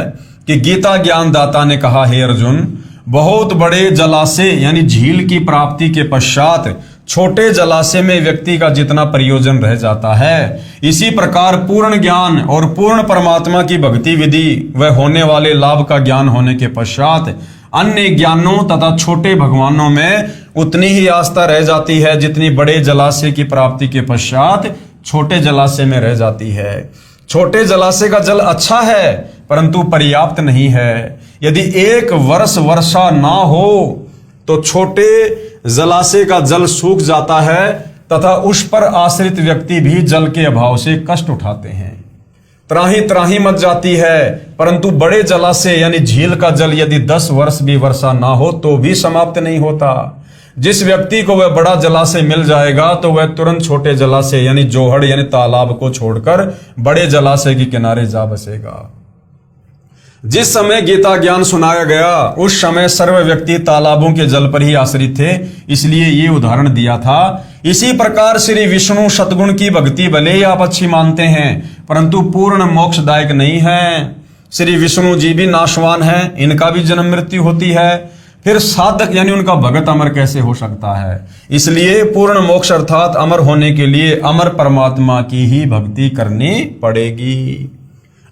कि गीता ज्ञान दाता ने कहा, हे अर्जुन, बहुत बड़े जलाशय यानी झील की प्राप्ति के पश्चात छोटे जलाशय में व्यक्ति का जितना प्रयोजन रह जाता है, इसी प्रकार पूर्ण ज्ञान और पूर्ण परमात्मा की भक्ति विधि व होने वाले लाभ का ज्ञान होने के पश्चात अन्य ज्ञानों तथा छोटे भगवानों में उतनी ही आस्था रह जाती है जितनी बड़े जलाशय की प्राप्ति के पश्चात छोटे जलाशय में रह जाती है। छोटे जलाशय का जल अच्छा है परंतु पर्याप्त नहीं है। यदि एक वर्ष वर्षा ना हो तो छोटे जलाशय का जल सूख जाता है तथा उस पर आश्रित व्यक्ति भी जल के अभाव से कष्ट उठाते हैं। त्राही त्राही मच जाती है, परंतु बड़े जलाशय यानी झील का जल यदि 10 वर्ष भी वर्षा ना हो तो भी समाप्त नहीं होता। जिस व्यक्ति को वह बड़ा जलाशय मिल जाएगा तो वह तुरंत छोटे जलाशय यानी जोहड़ यानी तालाब को छोड़कर बड़े जलाशय के किनारे जा बसेगा। जिस समय गीता ज्ञान सुनाया गया उस समय सर्व व्यक्ति तालाबों के जल पर ही आश्रित थे, इसलिए ये उदाहरण दिया था। इसी प्रकार श्री विष्णु सतगुण की भक्ति भले ही आप अच्छी मानते हैं परंतु पूर्ण मोक्षदायक नहीं है। श्री विष्णु जी भी नाशवान है, इनका भी जन्म मृत्यु होती है, फिर साधक यानी उनका भगत अमर कैसे हो सकता है। इसलिए पूर्ण मोक्ष अर्थात अमर होने के लिए अमर परमात्मा की ही भक्ति करनी पड़ेगी।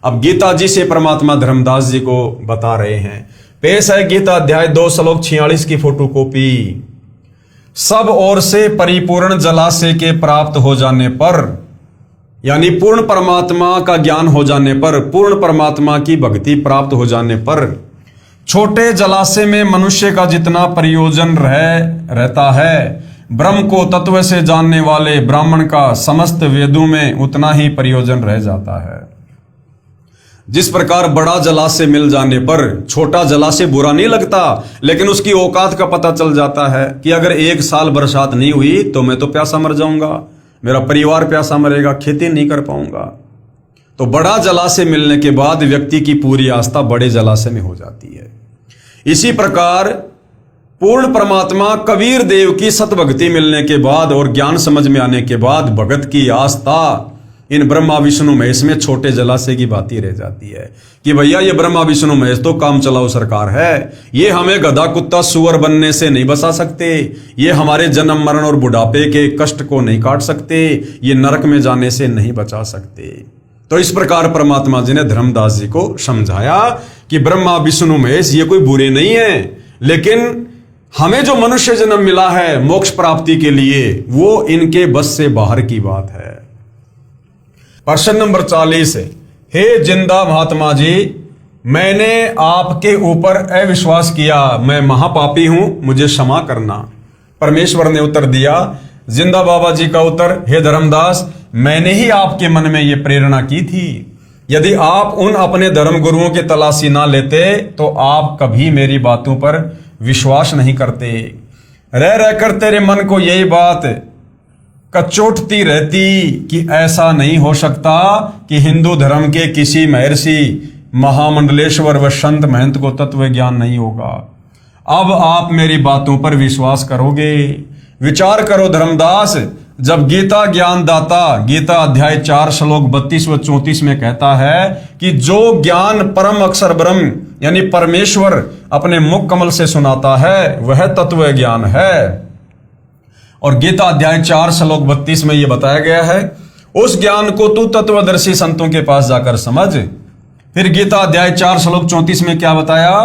अब गीता जी से परमात्मा धर्मदास जी को बता रहे हैं। पेश है गीता अध्याय 2 श्लोक 46 की फोटोकॉपी। सब ओर से परिपूर्ण जलाशय के प्राप्त हो जाने पर यानी पूर्ण परमात्मा का ज्ञान हो जाने पर, पूर्ण परमात्मा की भक्ति प्राप्त हो जाने पर छोटे जलाशय में मनुष्य का जितना प्रयोजन रहता है, ब्रह्म को तत्व से जानने वाले ब्राह्मण का समस्त वेदों में उतना ही प्रयोजन रह जाता है। जिस प्रकार बड़ा जलाशय मिल जाने पर छोटा जलाशय बुरा नहीं लगता, लेकिन उसकी औकात का पता चल जाता है कि अगर 1 साल बरसात नहीं हुई तो मैं तो प्यासा मर जाऊंगा, मेरा परिवार प्यासा मरेगा, खेती नहीं कर पाऊंगा। तो बड़ा जलाशय मिलने के बाद व्यक्ति की पूरी आस्था बड़े जलाशय में हो जाती है। इसी प्रकार पूर्ण परमात्मा कबीर देव की सतभक्ति मिलने के बाद और ज्ञान समझ में आने के बाद भगत की आस्था इन ब्रह्मा विष्णु महेश में छोटे जलाशय की बात ही रह जाती है कि भैया ये ब्रह्मा विष्णु महेश तो काम चलाओ सरकार है, ये हमें गधा कुत्ता सुअर बनने से नहीं बचा सकते, ये हमारे जन्म मरण और बुढ़ापे के कष्ट को नहीं काट सकते, ये नरक में जाने से नहीं बचा सकते। तो इस प्रकार परमात्मा जी ने धर्मदास जी को समझाया कि ब्रह्मा विष्णु महेश ये कोई बुरे नहीं है, लेकिन हमें जो मनुष्य जन्म मिला है मोक्ष प्राप्ति के लिए वो इनके बस से बाहर की बात है। प्रश्न नंबर 40। हे जिंदा महात्मा जी, मैंने आपके ऊपर अविश्वास किया, मैं महापापी हूं, मुझे क्षमा करना। परमेश्वर ने उत्तर दिया, जिंदा बाबा जी का उत्तर, हे धर्मदास, मैंने ही आपके मन में यह प्रेरणा की थी। यदि आप उन अपने धर्म गुरुओं की तलाशी ना लेते तो आप कभी मेरी बातों पर विश्वास नहीं करते। रह रहकर तेरे मन को यही बात कचोटती रहती कि ऐसा नहीं हो सकता कि हिंदू धर्म के किसी महर्षि महामंडलेश्वर व संत महंत को तत्व ज्ञान नहीं होगा। अब आप मेरी बातों पर विश्वास करोगे। विचार करो धर्मदास, जब गीता ज्ञान दाता गीता अध्याय 4 श्लोक 32 व 34 में कहता है कि जो ज्ञान परम अक्षर ब्रह्म यानी परमेश्वर अपने मुख कमल से सुनाता है वह तत्व ज्ञान है, और गीता अध्याय 4 श्लोक 32 में यह बताया गया है उस ज्ञान को तू तत्वदर्शी संतों के पास जाकर समझ। फिर गीता अध्याय 4 श्लोक 34 में क्या बताया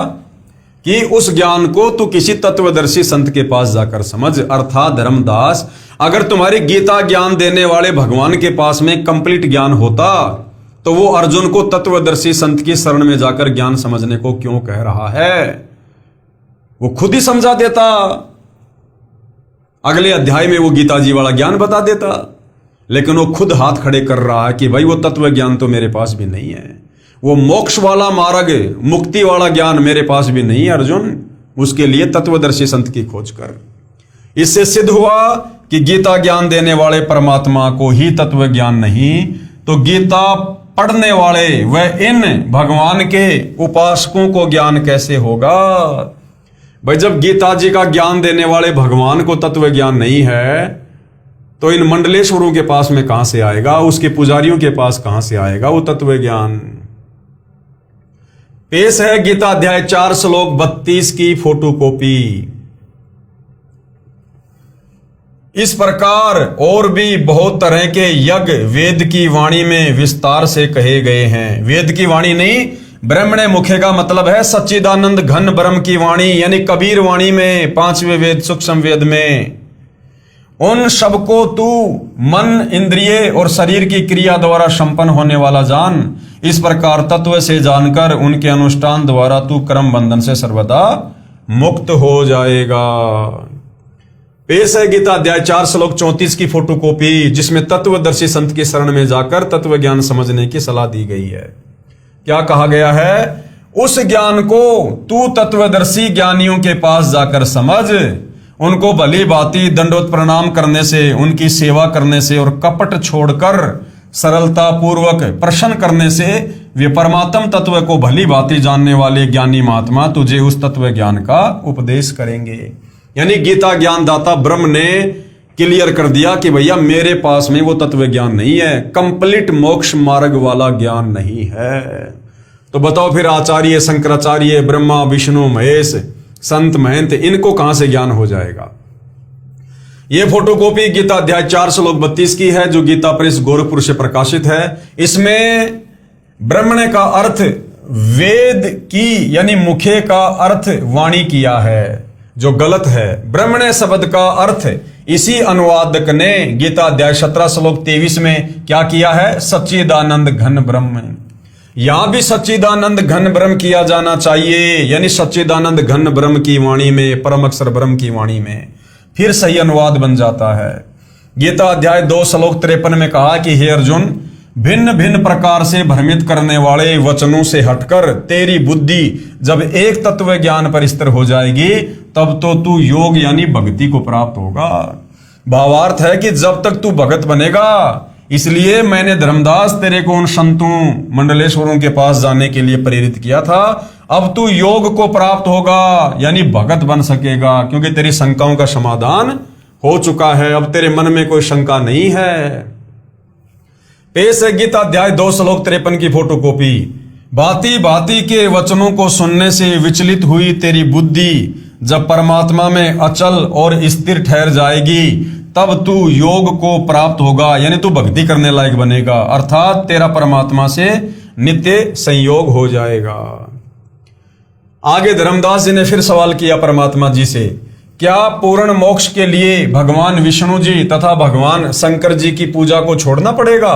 कि उस ज्ञान को तू किसी तत्वदर्शी संत के पास जाकर समझ। अर्थात धर्मदास, अगर तुम्हारी गीता ज्ञान देने वाले भगवान के पास में कंप्लीट ज्ञान होता तो वो अर्जुन को तत्वदर्शी संत की शरण में जाकर ज्ञान समझने को क्यों कह रहा है, वो खुद ही समझा देता। अगले अध्याय में वो गीता जी वाला ज्ञान बता देता, लेकिन वो खुद हाथ खड़े कर रहा है कि भाई वो तत्व ज्ञान तो मेरे पास भी नहीं है, वो मोक्ष वाला मार्ग मुक्ति वाला ज्ञान मेरे पास भी नहीं है अर्जुन, उसके लिए तत्वदर्शी संत की खोज कर। इससे सिद्ध हुआ कि गीता ज्ञान देने वाले परमात्मा को ही तत्व ज्ञान नहीं तो गीता पढ़ने वाले व इन भगवान के उपासकों को ज्ञान कैसे होगा। भाई जब गीता जी का ज्ञान देने वाले भगवान को तत्व ज्ञान नहीं है तो इन मंडलेश्वरों के पास में कहां से आएगा, उसके पुजारियों के पास कहां से आएगा वो तत्व ज्ञान। पेश है गीता अध्याय 4 श्लोक 32 की फोटोकॉपी। इस प्रकार और भी बहुत तरह के यज्ञ वेद की वाणी में विस्तार से कहे गए हैं। वेद की वाणी नहीं, ब्रह्मणे मुखे का मतलब है सच्चिदानंद घन ब्रह्म की वाणी, यानी कबीर वाणी में, 5वें वेद सूक्ष्म वेद में। उन सबको तू मन, इंद्रिय और शरीर की क्रिया द्वारा संपन्न होने वाला जान। इस प्रकार तत्व से जानकर उनके अनुष्ठान द्वारा तू कर्म बंधन से सर्वदा मुक्त हो जाएगा। पेश है गीता अध्याय 4 श्लोक 34 की फोटोकॉपी, जिसमें तत्वदर्शी संत की शरण में जाकर तत्व ज्ञान समझने की सलाह दी गई है। क्या कहा गया है? उस ज्ञान को तू तत्वदर्शी ज्ञानियों के पास जाकर समझ, उनको भली भांति दंडोत प्रणाम करने से, उनकी सेवा करने से और कपट छोड़कर सरलता पूर्वक प्रश्न करने से वे परमात्म तत्व को भली भांति जानने वाले ज्ञानी महात्मा तुझे उस तत्व ज्ञान का उपदेश करेंगे। यानी गीता ज्ञान दाता ब्रह्म ने क्लियर कर दिया कि भैया मेरे पास में वो तत्व ज्ञान नहीं है, कंप्लीट मोक्ष मार्ग वाला ज्ञान नहीं है। तो बताओ फिर आचार्य शंकराचार्य, ब्रह्मा विष्णु महेश, संत महंत, इनको कहां से ज्ञान हो जाएगा? ये फोटोकॉपी गीता अध्याय 4 श्लोक 32 की है, जो गीता प्रेस गोरखपुर से प्रकाशित है। इसमें ब्रह्मणे का अर्थ वेद की यानी मुखे का अर्थ वाणी किया है, जो गलत है। ब्रह्मणे शब्द का अर्थ इसी अनुवादक ने गीता अध्याय 17 श्लोक 23 में क्या किया है? सच्चिदानंद घन ब्रह्म। यहां भी सच्चिदानंद घन ब्रह्म किया जाना चाहिए, यानी सच्चिदानंद घन ब्रह्म की वाणी में, परम अक्षर ब्रह्म की वाणी में, फिर सही अनुवाद बन जाता है। गीता अध्याय 2 श्लोक 53 में कहा कि हे अर्जुन, भिन्न भिन्न प्रकार से भ्रमित करने वाले वचनों से हटकर तेरी बुद्धि जब एक तत्व ज्ञान पर स्थिर हो जाएगी, तब तो तू योग यानी भक्ति को प्राप्त होगा। भावार्थ है कि जब तक तू भगत बनेगा, इसलिए मैंने धर्मदास तेरे को उन संतों मंडलेश्वरों के पास जाने के लिए प्रेरित किया था। अब तू योग को प्राप्त होगा यानी भगत बन सकेगा, क्योंकि तेरी शंकाओं का समाधान हो चुका है। अब तेरे मन में कोई शंका नहीं है। पेश है गीता अध्याय 2 श्लोक 53 की फोटोकॉपी। भांति भांति के वचनों को सुनने से विचलित हुई तेरी बुद्धि जब परमात्मा में अचल और स्थिर ठहर जाएगी, तब तू योग को प्राप्त होगा, यानी तू भक्ति करने लायक बनेगा, अर्थात तेरा परमात्मा से नित्य संयोग हो जाएगा। आगे धर्मदास जी ने फिर सवाल किया परमात्मा जी से, क्या पूर्ण मोक्ष के लिए भगवान विष्णु जी तथा भगवान शंकर जी की पूजा को छोड़ना पड़ेगा?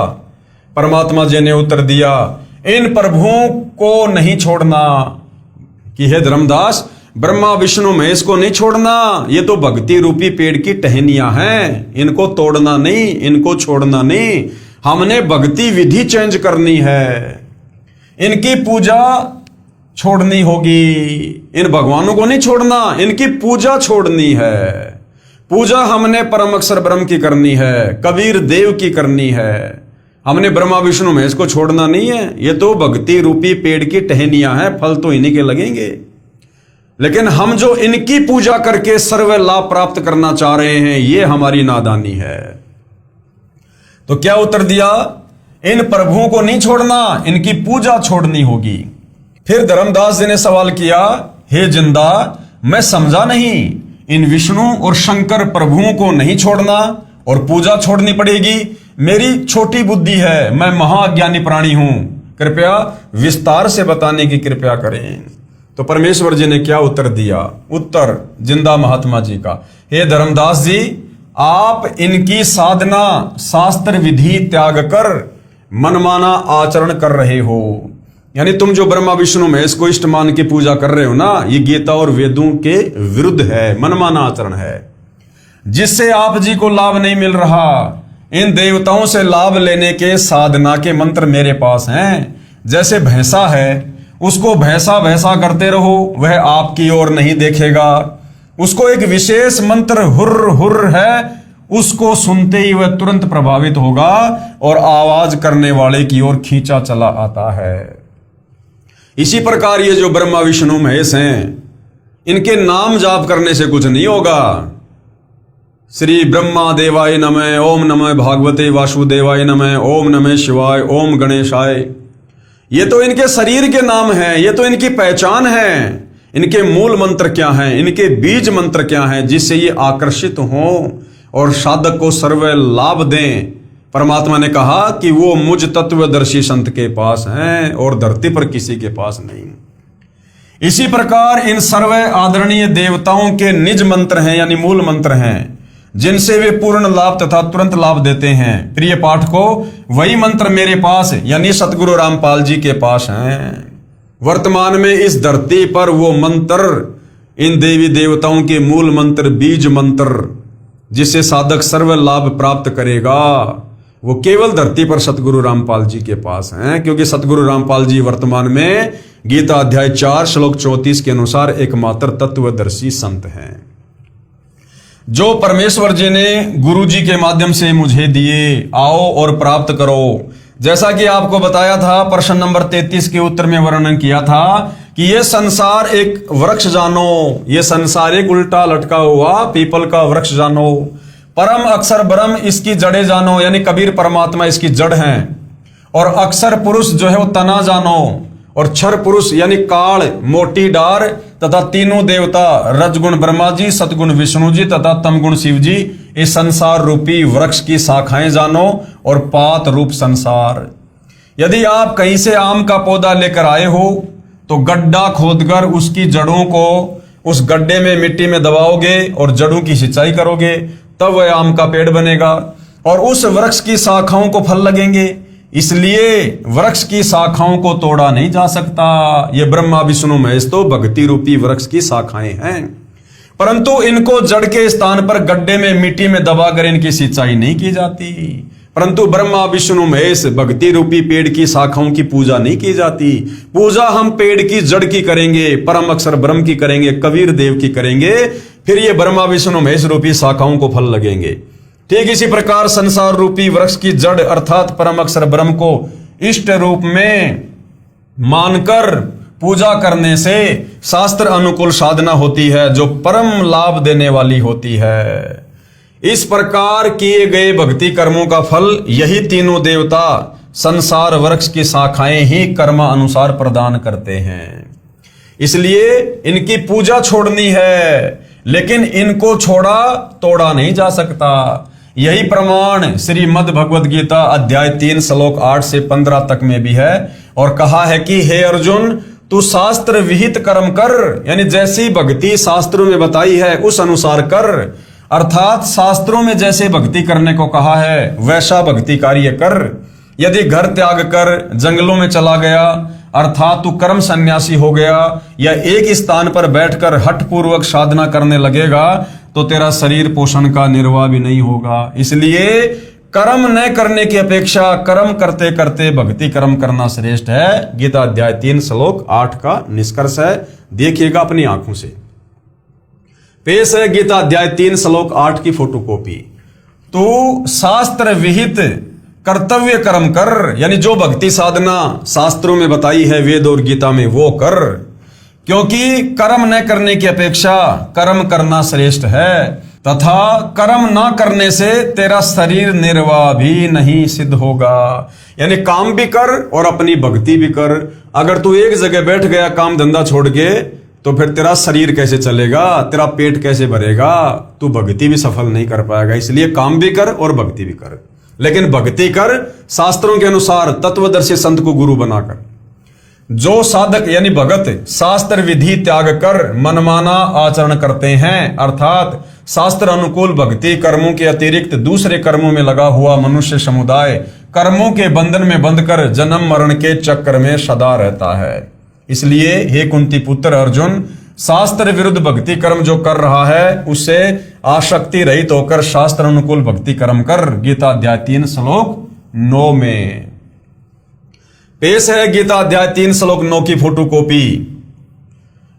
परमात्मा जी ने उत्तर दिया, इन प्रभुओं को नहीं छोड़ना। कि हे धर्मदास, ब्रह्मा विष्णु महेश को नहीं छोड़ना, ये तो भक्ति रूपी पेड़ की टहनियां हैं, इनको तोड़ना नहीं, इनको छोड़ना नहीं। हमने भक्ति विधि चेंज करनी है, इनकी पूजा छोड़नी होगी। इन भगवानों को नहीं छोड़ना, इनकी पूजा छोड़नी है। पूजा हमने परम अक्षर ब्रह्म की करनी है, कबीर देव की करनी है। हमने ब्रह्मा विष्णु महेश को छोड़ना नहीं है, ये तो भक्ति रूपी पेड़ की टहनियां हैं, फल तो इन्हीं के लगेंगे। लेकिन हम जो इनकी पूजा करके सर्व लाभ प्राप्त करना चाह रहे हैं, ये हमारी नादानी है। तो क्या उत्तर दिया? इन प्रभुओं को नहीं छोड़ना, इनकी पूजा छोड़नी होगी। फिर धर्मदास जी ने सवाल किया, हे जिंदा, मैं समझा नहीं, इन विष्णु और शंकर प्रभुओं को नहीं छोड़ना और पूजा छोड़नी पड़ेगी? मेरी छोटी बुद्धि है, मैं महाज्ञानी प्राणी हूं, कृपया विस्तार से बताने की कृपया करें। तो परमेश्वर जी ने क्या उत्तर दिया? उत्तर जिंदा महात्मा जी का, हे धर्मदास जी, आप इनकी साधना शास्त्र विधि त्याग कर मनमाना आचरण कर रहे हो। यानी तुम जो ब्रह्मा विष्णु महेश को इष्ट मान के पूजा कर रहे हो ना, ये गीता और वेदों के विरुद्ध है, मनमाना आचरण है, जिससे आप जी को लाभ नहीं मिल रहा। इन देवताओं से लाभ लेने के साधना के मंत्र मेरे पास हैं। जैसे भैंसा है, उसको भैंसा भैंसा करते रहो, वह आपकी ओर नहीं देखेगा। उसको एक विशेष मंत्र हुर्र हुर्र है, उसको सुनते ही वह तुरंत प्रभावित होगा और आवाज करने वाले की ओर खींचा चला आता है। इसी प्रकार ये जो ब्रह्मा विष्णु महेश हैं, इनके नाम जाप करने से कुछ नहीं होगा। श्री ब्रह्मा देवाय नमः, ओम नमः भागवते वासुदेवाय नमः, ओम नमः शिवाय, ओम गणेशाय। ये तो इनके शरीर के नाम हैं, ये तो इनकी पहचान है। इनके मूल मंत्र क्या हैं, इनके बीज मंत्र क्या हैं, जिससे ये आकर्षित हों और साधक को सर्व लाभ दें। परमात्मा ने कहा कि वो मुझ तत्वदर्शी संत के पास हैं और धरती पर किसी के पास नहीं। इसी प्रकार इन सर्व आदरणीय देवताओं के निज मंत्र हैं, यानी मूल मंत्र हैं, जिनसे वे पूर्ण लाभ तथा तुरंत लाभ देते हैं। प्रिय पाठकों, वही मंत्र मेरे पास यानी सतगुरु रामपाल जी के पास हैं। वर्तमान में इस धरती पर वो मंत्र, इन देवी देवताओं के मूल मंत्र, बीज मंत्र, जिससे साधक सर्व लाभ प्राप्त करेगा, वो केवल धरती पर सतगुरु रामपाल जी के पास हैं। क्योंकि सतगुरु रामपाल जी वर्तमान में गीता अध्याय 4 श्लोक 34 के अनुसार एकमात्र तत्वदर्शी संत हैं, जो परमेश्वर जी ने गुरु जी के माध्यम से मुझे दिए। आओ और प्राप्त करो। जैसा कि आपको बताया था, प्रश्न नंबर 33 के उत्तर में वर्णन किया था कि ये संसार एक वृक्ष जानो, ये संसार एक उल्टा लटका हुआ पीपल का वृक्ष जानो, परम अक्षर ब्रह्म इसकी जड़े जानो, यानी कबीर परमात्मा इसकी जड़ हैं, और अक्षर पुरुष जो है वो तना जानो, और क्षर पुरुष यानी काल मोटी डार, तथा तीनों देवता रजगुण ब्रह्मा जी, सतगुण विष्णु जी तथा तमगुण शिव जी, इस संसार रूपी वृक्ष की शाखाएं जानो और पात रूप संसार। यदि आप कहीं से आम का पौधा लेकर आए हो तो गड्ढा खोदकर उसकी जड़ों को उस गड्ढे में मिट्टी में दबाओगे और जड़ों की सिंचाई करोगे, तब वह आम का पेड़ बनेगा और उस वृक्ष की शाखाओं को फल लगेंगे। इसलिए वृक्ष की शाखाओं को तोड़ा नहीं जा सकता। ये ब्रह्मा विष्णु महेश तो भक्ति रूपी वृक्ष की शाखाएं हैं, परंतु इनको जड़ के स्थान पर गड्ढे में मिट्टी में दबाकर इनकी सिंचाई नहीं की जाती। परंतु ब्रह्मा विष्णु महेश भक्ति रूपी पेड़ की शाखाओं की पूजा नहीं की जाती। पूजा हम पेड़ की जड़ की करेंगे, परम अक्षर ब्रह्म की करेंगे, कबीर देव की करेंगे, फिर ये ब्रह्मा विष्णु महेश रूपी शाखाओं को फल लगेंगे। ठीक इसी प्रकार संसार रूपी वृक्ष की जड़ अर्थात परम अक्षर ब्रह्म को इष्ट रूप में मानकर पूजा करने से शास्त्र अनुकूल साधना होती है, जो परम लाभ देने वाली होती है। इस प्रकार किए गए भक्ति कर्मों का फल यही तीनों देवता संसार वृक्ष की शाखाएं ही कर्म अनुसार प्रदान करते हैं। इसलिए इनकी पूजा छोड़नी है, लेकिन इनको छोड़ा तोड़ा नहीं जा सकता। यही प्रमाण श्रीमद् भगवद गीता अध्याय 3 श्लोक 8 से 15 तक में भी है, और कहा है कि हे अर्जुन, तू शास्त्र विहित कर्म कर, यानी जैसी भक्ति शास्त्रों में बताई है उस अनुसार कर। अर्थात शास्त्रों में जैसे भक्ति करने को कहा है वैसा भक्ति कार्य कर। यदि घर त्याग कर जंगलों में चला गया, अर्थात तू कर्म सन्यासी हो गया, या एक स्थान पर बैठकर हठ पूर्वक साधना करने लगेगा, तो तेरा शरीर पोषण का निर्वाह भी नहीं होगा। इसलिए कर्म न करने की अपेक्षा कर्म करते करते भक्ति कर्म करना श्रेष्ठ है। गीता अध्याय 3 श्लोक 8 का निष्कर्ष है, देखिएगा अपनी आंखों से। पेश है गीता अध्याय 3 श्लोक 8 की फोटोकॉपी। तू शास्त्र विहित कर्तव्य कर्म कर, यानी जो भक्ति साधना शास्त्रों में बताई है वेद और गीता में वो कर, क्योंकि कर्म न करने की अपेक्षा कर्म करना श्रेष्ठ है, तथा कर्म न करने से तेरा शरीर निर्वाह भी नहीं सिद्ध होगा। यानी काम भी कर और अपनी भक्ति भी कर। अगर तू एक जगह बैठ गया काम धंधा छोड़ के, तो फिर तेरा शरीर कैसे चलेगा, तेरा पेट कैसे भरेगा, तू भक्ति भी सफल नहीं कर पाएगा। इसलिए काम भी कर और भक्ति भी कर, लेकिन भक्ति कर शास्त्रों के अनुसार, तत्वदर्शी संत को गुरु बनाकर। जो साधक यानी भगत शास्त्र विधि त्याग कर मनमाना आचरण करते हैं, अर्थात शास्त्र अनुकूल भक्ति कर्मों के अतिरिक्त दूसरे कर्मों में लगा हुआ मनुष्य समुदाय कर्मों के बंधन में बंधकर जन्म मरण के चक्र में सदा रहता है। इसलिए हे कुंती पुत्र अर्जुन, शास्त्र विरुद्ध भक्ति कर्म जो कर रहा है उससे आसक्ति रहित होकर शास्त्र अनुकूल भक्ति कर्म कर। गीता अध्याय 3 श्लोक 9 में पेश है गीता अध्याय 3 श्लोक 9 की फोटोकॉपी।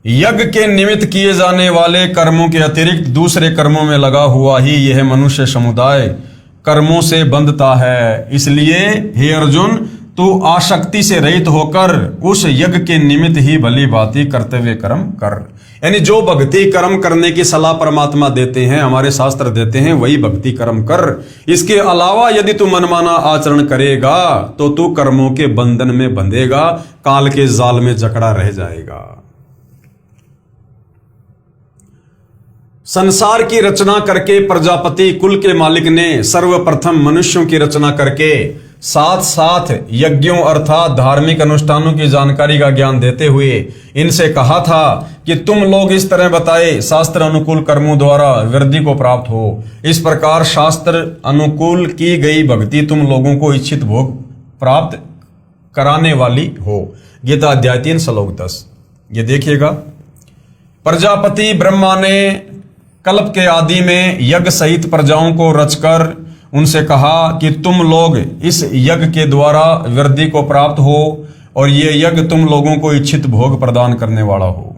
यज्ञ के निमित्त किए जाने वाले कर्मों के अतिरिक्त दूसरे कर्मों में लगा हुआ ही यह मनुष्य समुदाय कर्मों से बंधता है। इसलिए हे अर्जुन, तू आसक्ति से रहित होकर उस यज्ञ के निमित्त ही भली भांति कर्तव्य कर्म कर। यानी जो भक्ति कर्म करने की सलाह परमात्मा देते हैं, हमारे शास्त्र देते हैं, वही भक्ति कर्म कर। इसके अलावा यदि तू मनमाना आचरण करेगा तो तू कर्मों के बंधन में बंधेगा, काल के जाल में जकड़ा रह जाएगा। संसार की रचना करके प्रजापति कुल के मालिक ने सर्वप्रथम मनुष्यों की रचना करके साथ साथ यज्ञों अर्थात धार्मिक अनुष्ठानों की जानकारी का ज्ञान देते हुए इनसे कहा था कि तुम लोग इस तरह बताए शास्त्र अनुकूल कर्मों द्वारा वृद्धि को प्राप्त हो। इस प्रकार शास्त्र अनुकूल की गई भक्ति तुम लोगों को इच्छित भोग प्राप्त कराने वाली हो। गीता अध्याय 3 श्लोक 10। ये देखिएगा, प्रजापति ब्रह्मा ने कल्प के आदि में यज्ञ सहित प्रजाओं को रचकर उनसे कहा कि तुम लोग इस यज्ञ के द्वारा वृद्धि को प्राप्त हो और ये यज्ञ तुम लोगों को इच्छित भोग प्रदान करने वाला हो।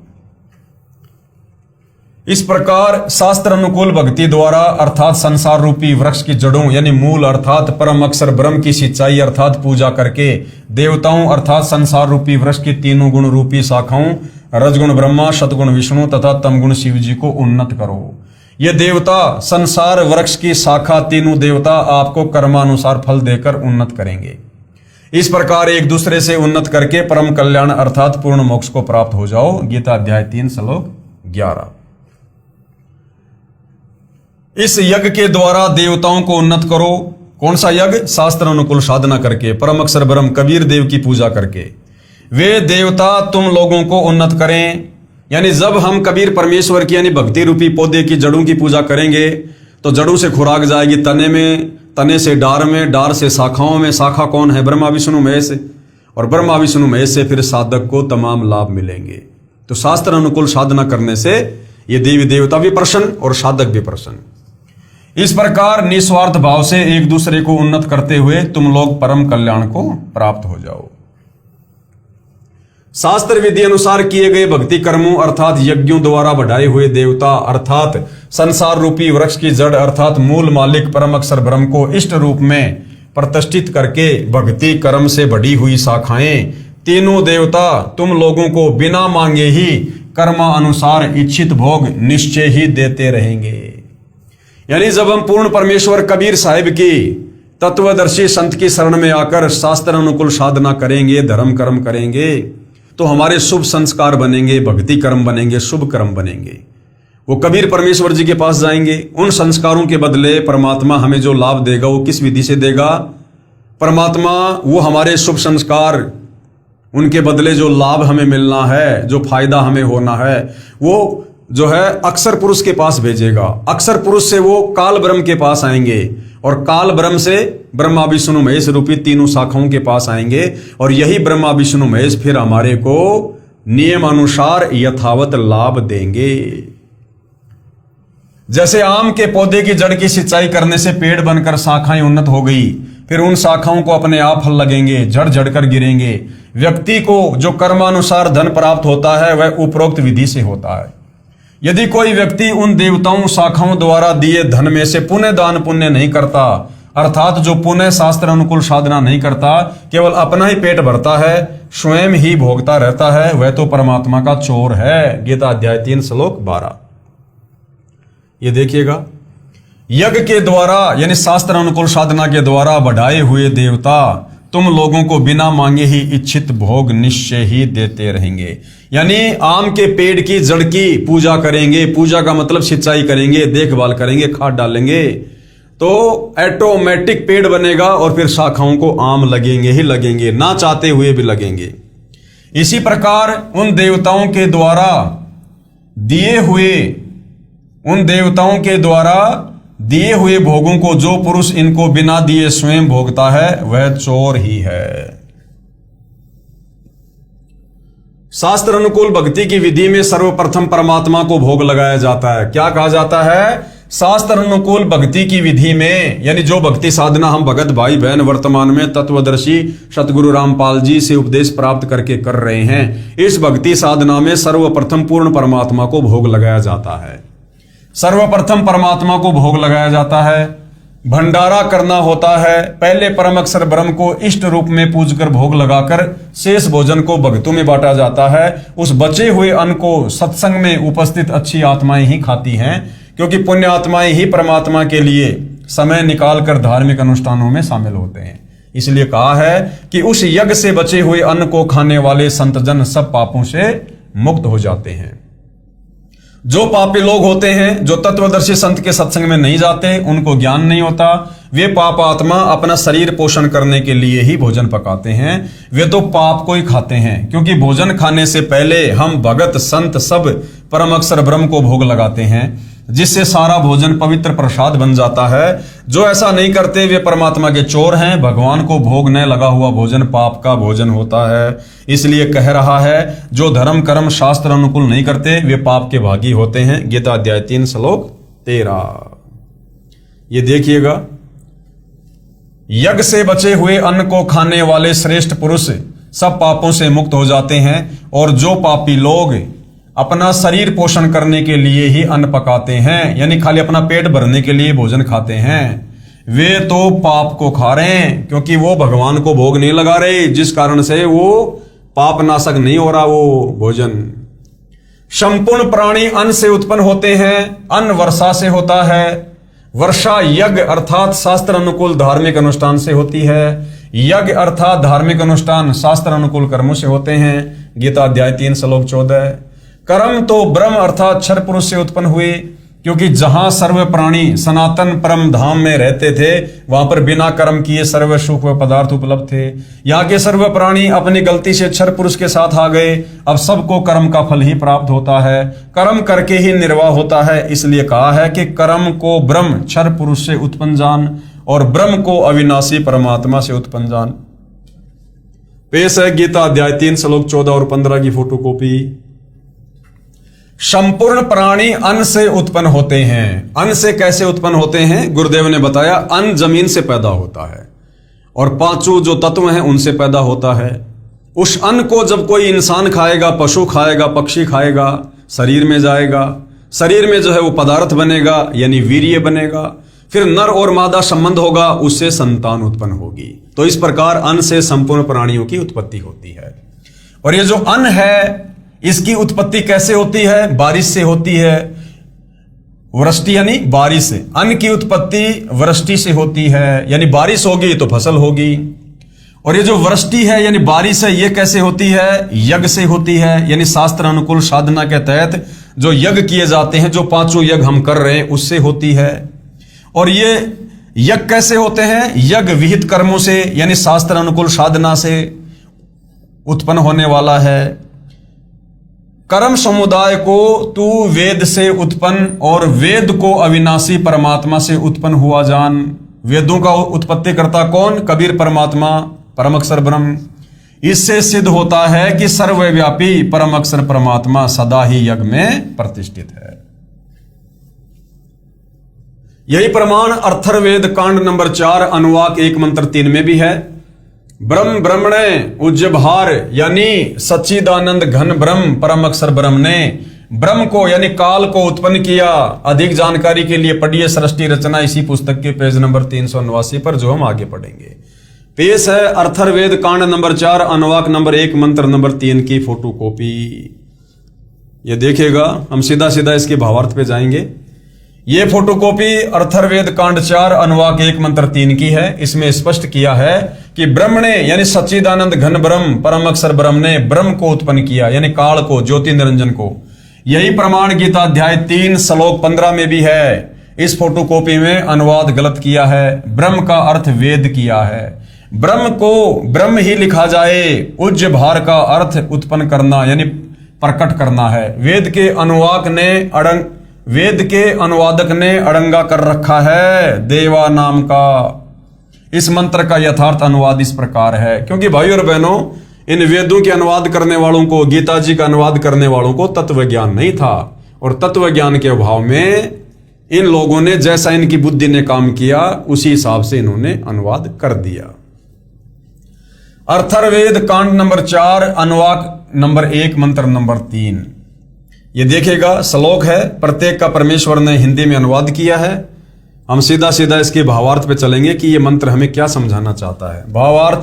इस प्रकार शास्त्र अनुकूल भक्ति द्वारा अर्थात संसार रूपी वृक्ष की जड़ों यानी मूल अर्थात परम अक्षर ब्रह्म की सिंचाई अर्थात पूजा करके देवताओं अर्थात संसार रूपी वृक्ष की तीनों गुण रूपी शाखाओं रजगुण ब्रह्मा, सतगुण विष्णु तथा तमगुण शिव जी को उन्नत करो। ये देवता संसार वृक्ष की शाखा तीनों देवता आपको कर्मानुसार फल देकर उन्नत करेंगे। इस प्रकार एक दूसरे से उन्नत करके परम कल्याण अर्थात पूर्ण मोक्ष को प्राप्त हो जाओ। गीता अध्याय 3 श्लोक 11। इस यज्ञ के द्वारा देवताओं को उन्नत करो। कौन सा यज्ञ? शास्त्र अनुकूल साधना करके, परम अक्षर ब्रह्म कबीर देव की पूजा करके। वे देवता तुम लोगों को उन्नत करें। यानी जब हम कबीर परमेश्वर की यानी भक्ति रूपी पौधे की जड़ों की पूजा करेंगे तो जड़ों से खुराक जाएगी तने में, तने से डार में, डार से शाखाओं में। शाखा कौन है? ब्रह्मा विष्णु महेश। और ब्रह्मा विष्णु महेश से फिर साधक को तमाम लाभ मिलेंगे। तो शास्त्र अनुकूल साधना करने से ये देवी देवता भी प्रसन्न और साधक भी प्रसन्न। इस प्रकार निस्वार्थ भाव से एक दूसरे को उन्नत करते हुए तुम लोग परम कल्याण को प्राप्त हो जाओ। शास्त्र विधि अनुसार किए गए भक्ति कर्मों अर्थात यज्ञों द्वारा बढ़ाए हुए देवता अर्थात संसार रूपी वृक्ष की जड़ अर्थात मूल मालिक परम अक्षर ब्रह्म को इष्ट रूप में प्रतिष्ठित करके भक्ति कर्म से बढ़ी हुई शाखाएं तीनों देवता तुम लोगों को बिना मांगे ही कर्मानुसार इच्छित भोग निश्चय ही देते रहेंगे। यानी जब हम पूर्ण परमेश्वर कबीर साहिब की तत्वदर्शी संत की शरण में आकर शास्त्र अनुकूल साधना करेंगे, धर्म कर्म करेंगे तो हमारे शुभ संस्कार बनेंगे, भक्ति कर्म बनेंगे, शुभ कर्म बनेंगे। वो कबीर परमेश्वर जी के पास जाएंगे। उन संस्कारों के बदले परमात्मा हमें जो लाभ देगा वो किस विधि से देगा? परमात्मा वो हमारे शुभ संस्कार, उनके बदले जो लाभ हमें मिलना है, जो फायदा हमें होना है, वो जो है अक्षर पुरुष के पास भेजेगा। अक्षर पुरुष से वो काल ब्रह्म के पास आएंगे और काल ब्रह्म से ब्रह्मा विष्णु महेश रूपी तीनों शाखाओं के पास आएंगे और यही ब्रह्मा विष्णु महेश फिर हमारे को नियम अनुसार यथावत लाभ देंगे। जैसे आम के पौधे की जड़ की सिंचाई करने से पेड़ बनकर शाखाएं उन्नत हो गई, फिर उन शाखाओं को अपने आप फल लगेंगे, जड़ जड़कर गिरेंगे। व्यक्ति को जो कर्मानुसार धन प्राप्त होता है वह उपरोक्त विधि से होता है। यदि कोई व्यक्ति उन देवताओं शाखाओं द्वारा दिए धन में से पुण्य दान पुण्य नहीं करता अर्थात जो पुण्य शास्त्र अनुकूल साधना नहीं करता, केवल अपना ही पेट भरता है, स्वयं ही भोगता रहता है, वह तो परमात्मा का चोर है। गीता अध्याय 3 श्लोक 12। ये देखिएगा, यज्ञ के द्वारा यानी शास्त्र अनुकूल साधना के द्वारा बढ़ाए हुए देवता तुम लोगों को बिना मांगे ही इच्छित भोग निश्चय ही देते रहेंगे। यानी आम के पेड़ की जड़ की पूजा करेंगे, पूजा का मतलब सिंचाई करेंगे, देखभाल करेंगे, खाद डालेंगे तो ऑटोमेटिक पेड़ बनेगा और फिर शाखाओं को आम लगेंगे ही लगेंगे, ना चाहते हुए भी लगेंगे। इसी प्रकार उन देवताओं के द्वारा दिए हुए भोगों को जो पुरुष इनको बिना दिए स्वयं भोगता है वह चोर ही है। शास्त्र अनुकूल भक्ति की विधि में सर्वप्रथम परमात्मा को भोग लगाया जाता है। क्या कहा जाता है? शास्त्र अनुकूल भक्ति की विधि में यानी जो भक्ति साधना हम भगत भाई बहन वर्तमान में तत्वदर्शी सतगुरु रामपाल जी से उपदेश प्राप्त करके कर रहे हैं, इस भक्ति साधना में सर्वप्रथम पूर्ण परमात्मा को भोग लगाया जाता है। सर्वप्रथम परमात्मा को भोग लगाया जाता है। भंडारा करना होता है। पहले परम अक्षर ब्रह्म को इष्ट रूप में पूजकर भोग लगाकर शेष भोजन को भक्तों में बांटा जाता है। उस बचे हुए अन्न को सत्संग में उपस्थित अच्छी आत्माएं ही खाती हैं, क्योंकि पुण्य आत्माएं ही परमात्मा के लिए समय निकालकर धार्मिक अनुष्ठानों में शामिल होते हैं। इसलिए कहा है कि उस यज्ञ से बचे हुए अन्न को खाने वाले संतजन सब पापों से मुक्त हो जाते हैं। जो पापी लोग होते हैं, जो तत्वदर्शी संत के सत्संग में नहीं जाते, उनको ज्ञान नहीं होता, वे पाप आत्मा अपना शरीर पोषण करने के लिए ही भोजन पकाते हैं। वे तो पाप को ही खाते हैं, क्योंकि भोजन खाने से पहले हम भगत संत सब परम अक्षर ब्रह्म को भोग लगाते हैं, जिससे सारा भोजन पवित्र प्रसाद बन जाता है। जो ऐसा नहीं करते वे परमात्मा के चोर हैं। भगवान को भोग न लगा हुआ भोजन पाप का भोजन होता है। इसलिए कह रहा है, जो धर्म कर्म शास्त्र अनुकूल नहीं करते वे पाप के भागी होते हैं। गीता अध्याय 3 श्लोक 13। ये देखिएगा, यज्ञ से बचे हुए अन्न को खाने वाले श्रेष्ठ पुरुष सब पापों से मुक्त हो जाते हैं, और जो पापी लोग अपना शरीर पोषण करने के लिए ही अन्न पकाते हैं, यानी खाली अपना पेट भरने के लिए भोजन खाते हैं, वे तो पाप को खा रहे हैं, क्योंकि वो भगवान को भोग नहीं लगा रहे, जिस कारण से वो पाप नाशक नहीं हो रहा वो भोजन। संपूर्ण प्राणी अन्न से उत्पन्न होते हैं। अन्न वर्षा से होता है। वर्षा यज्ञ अर्थात शास्त्र अनुकूल धार्मिक अनुष्ठान से होती है। यज्ञ अर्थात धार्मिक अनुष्ठान शास्त्र अनुकूल कर्मों से होते हैं। गीता अध्याय 3 श्लोक 14। कर्म तो ब्रह्म अर्थात क्षर पुरुष से उत्पन्न हुए, क्योंकि जहां सर्व प्राणी सनातन परम धाम में रहते थे, वहां पर बिना कर्म किए सर्व सुख व पदार्थ उपलब्ध थे। यहाँ के सर्व प्राणी अपनी गलती से क्षर पुरुष के साथ आ गए। अब सबको कर्म का फल ही प्राप्त होता है। कर्म करके ही निर्वाह होता है। इसलिए कहा है कि कर्म को ब्रह्म क्षर पुरुष से उत्पन्न जान, और ब्रह्म को अविनाशी परमात्मा से उत्पन्न जान। पेश है गीता अध्याय 3 श्लोक 14 और 15 की फोटो कॉपी। संपूर्ण प्राणी अन्न से उत्पन्न होते हैं। अन्न से कैसे उत्पन्न होते हैं? गुरुदेव ने बताया, अन्न जमीन से पैदा होता है और पांचों जो तत्व हैं उनसे पैदा होता है। उस अन्न को जब कोई इंसान खाएगा, पशु खाएगा, पक्षी खाएगा, शरीर में जाएगा, शरीर में जो है वो पदार्थ बनेगा, यानी वीर्य बनेगा, फिर नर और मादा संबंध होगा, उससे संतान उत्पन्न होगी। तो इस प्रकार अन्न से संपूर्ण प्राणियों की उत्पत्ति होती है। और ये जो अन्न है, इसकी उत्पत्ति कैसे होती है? बारिश से होती है। वृष्टि यानी बारिश। अन्न की उत्पत्ति वृष्टि से होती है, यानी बारिश होगी तो फसल होगी। और ये जो वृष्टि है यानी बारिश है, ये कैसे होती है? यज्ञ से होती है, यानी शास्त्र अनुकूल साधना के तहत जो यज्ञ किए जाते हैं, जो पांचों यज्ञ हम कर रहे हैं, उससे होती है। और ये यज्ञ कैसे होते हैं? यज्ञ विहित कर्मों से, यानी शास्त्र अनुकूल साधना से उत्पन्न होने वाला है। कर्म समुदाय को तू वेद से उत्पन्न और वेद को अविनाशी परमात्मा से उत्पन्न हुआ जान। वेदों का उत्पत्ति करता कौन? कबीर परमात्मा, परम अक्षर ब्रह्म। इससे सिद्ध होता है कि सर्वव्यापी परम अक्षर परमात्मा सदा ही यज्ञ में प्रतिष्ठित है। यही प्रमाण अथर्ववेद कांड नंबर 4 अनुवाक 1 मंत्र 3 में भी है। ब्रह्म ब्रह्मणे उज्जभार, यानी सच्चिदानंद घन ब्रह्म परम अक्षर ब्रह्म ने ब्रह्म को यानी काल को उत्पन्न किया। अधिक जानकारी के लिए पढ़िए सृष्टि रचना, इसी पुस्तक के पेज नंबर 389 पर, जो हम आगे पढ़ेंगे। पेश है अथर्ववेद कांड नंबर 4 अनुवाक नंबर 1 मंत्र नंबर 3 की फोटो कॉपी। ये देखिएगा, हम सीधा सीधा इसके भावार्थ पे जाएंगे। ये फोटोकॉपी अथर्ववेद कांड 4 अनुवाक 1 मंत्र 3 की है। इसमें स्पष्ट किया है कि ब्रह्म ने यानी सच्चिदानंद घन ब्रह्म परम अक्षर ब्रह्म ने ब्रह्म को उत्पन्न किया, यानी काल को, ज्योति निरंजन को। यही प्रमाण गीता अध्याय 3 श्लोक 15 में भी है। इस फोटोकॉपी में अनुवाद गलत किया है। ब्रह्म का अर्थ वेद किया है। ब्रह्म को ब्रह्म ही लिखा जाए। उज्ज भार का अर्थ उत्पन्न करना यानी प्रकट करना है। वेद के अनुवादक ने अड़ंगा कर रखा है देवा नाम का। इस मंत्र का यथार्थ अनुवाद इस प्रकार है, क्योंकि भाई और बहनों, इन वेदों के अनुवाद करने वालों को, गीता जी का अनुवाद करने वालों को तत्व ज्ञान नहीं था, और तत्व ज्ञान के अभाव में इन लोगों ने जैसा इनकी बुद्धि ने काम किया उसी हिसाब से इन्होंने अनुवाद कर दिया। अथर्ववेद कांड नंबर 4 अनुवाक नंबर 1 मंत्र नंबर 3। ये देखिएगा, श्लोक है, प्रत्येक का परमेश्वर ने हिंदी में अनुवाद किया है। हम सीधा सीधा इसके भावार्थ पे चलेंगे कि ये मंत्र हमें क्या समझाना चाहता है। भावार्थ: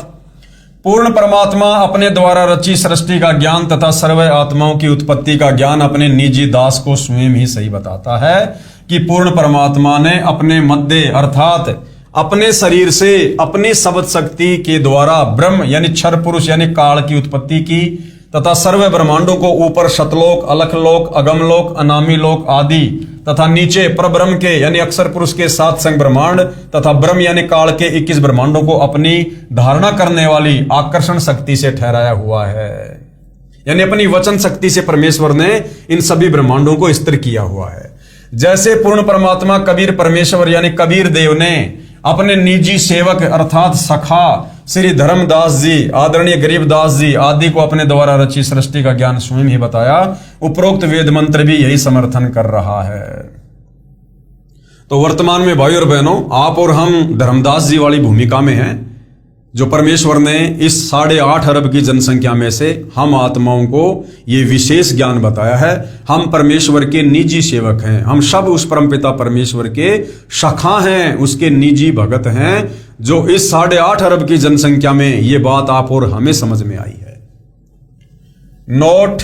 पूर्ण परमात्मा अपने द्वारा रची सृष्टि का ज्ञान तथा सर्व आत्माओं की उत्पत्ति का ज्ञान अपने निजी दास को स्वयं ही सही बताता है कि पूर्ण परमात्मा ने अपने मध्य अर्थात अपने शरीर से अपनी शब्द शक्ति के द्वारा ब्रह्म यानी क्षर पुरुष यानी काल की उत्पत्ति की तथा सर्व ब्रह्मांडों को ऊपर शतलोक, अलखलोक, अगमलोक, अनामी लोक आदि तथा नीचे परब्रह्म के यानी अक्षर पुरुष के 7 संग ब्रह्मांड तथा ब्रह्म यानी काल के 21 ब्रह्मांडों को अपनी धारणा करने वाली आकर्षण शक्ति से ठहराया हुआ है। यानी अपनी वचन शक्ति से परमेश्वर ने इन सभी ब्रह्मांडों को स्थिर किया हुआ है। जैसे पूर्ण परमात्मा कबीर परमेश्वर यानी कबीर देव ने अपने निजी सेवक अर्थात सखा श्री धर्मदास जी, आदरणीय गरीबदास जी आदि को अपने द्वारा रची सृष्टि का ज्ञान स्वयं ही बताया, उपरोक्त वेद मंत्र भी यही समर्थन कर रहा है। तो वर्तमान में भाई और बहनों, आप और हम धर्मदास जी वाली भूमिका में हैं, जो परमेश्वर ने इस 8.5 अरब की जनसंख्या में से हम आत्माओं को ये विशेष ज्ञान बताया है। हम परमेश्वर के निजी सेवक हैं, हम सब उस परमपिता परमेश्वर के सखा हैं, उसके निजी भगत हैं, जो इस 8.5 अरब की जनसंख्या में ये बात आप और हमें समझ में आई है। नोट: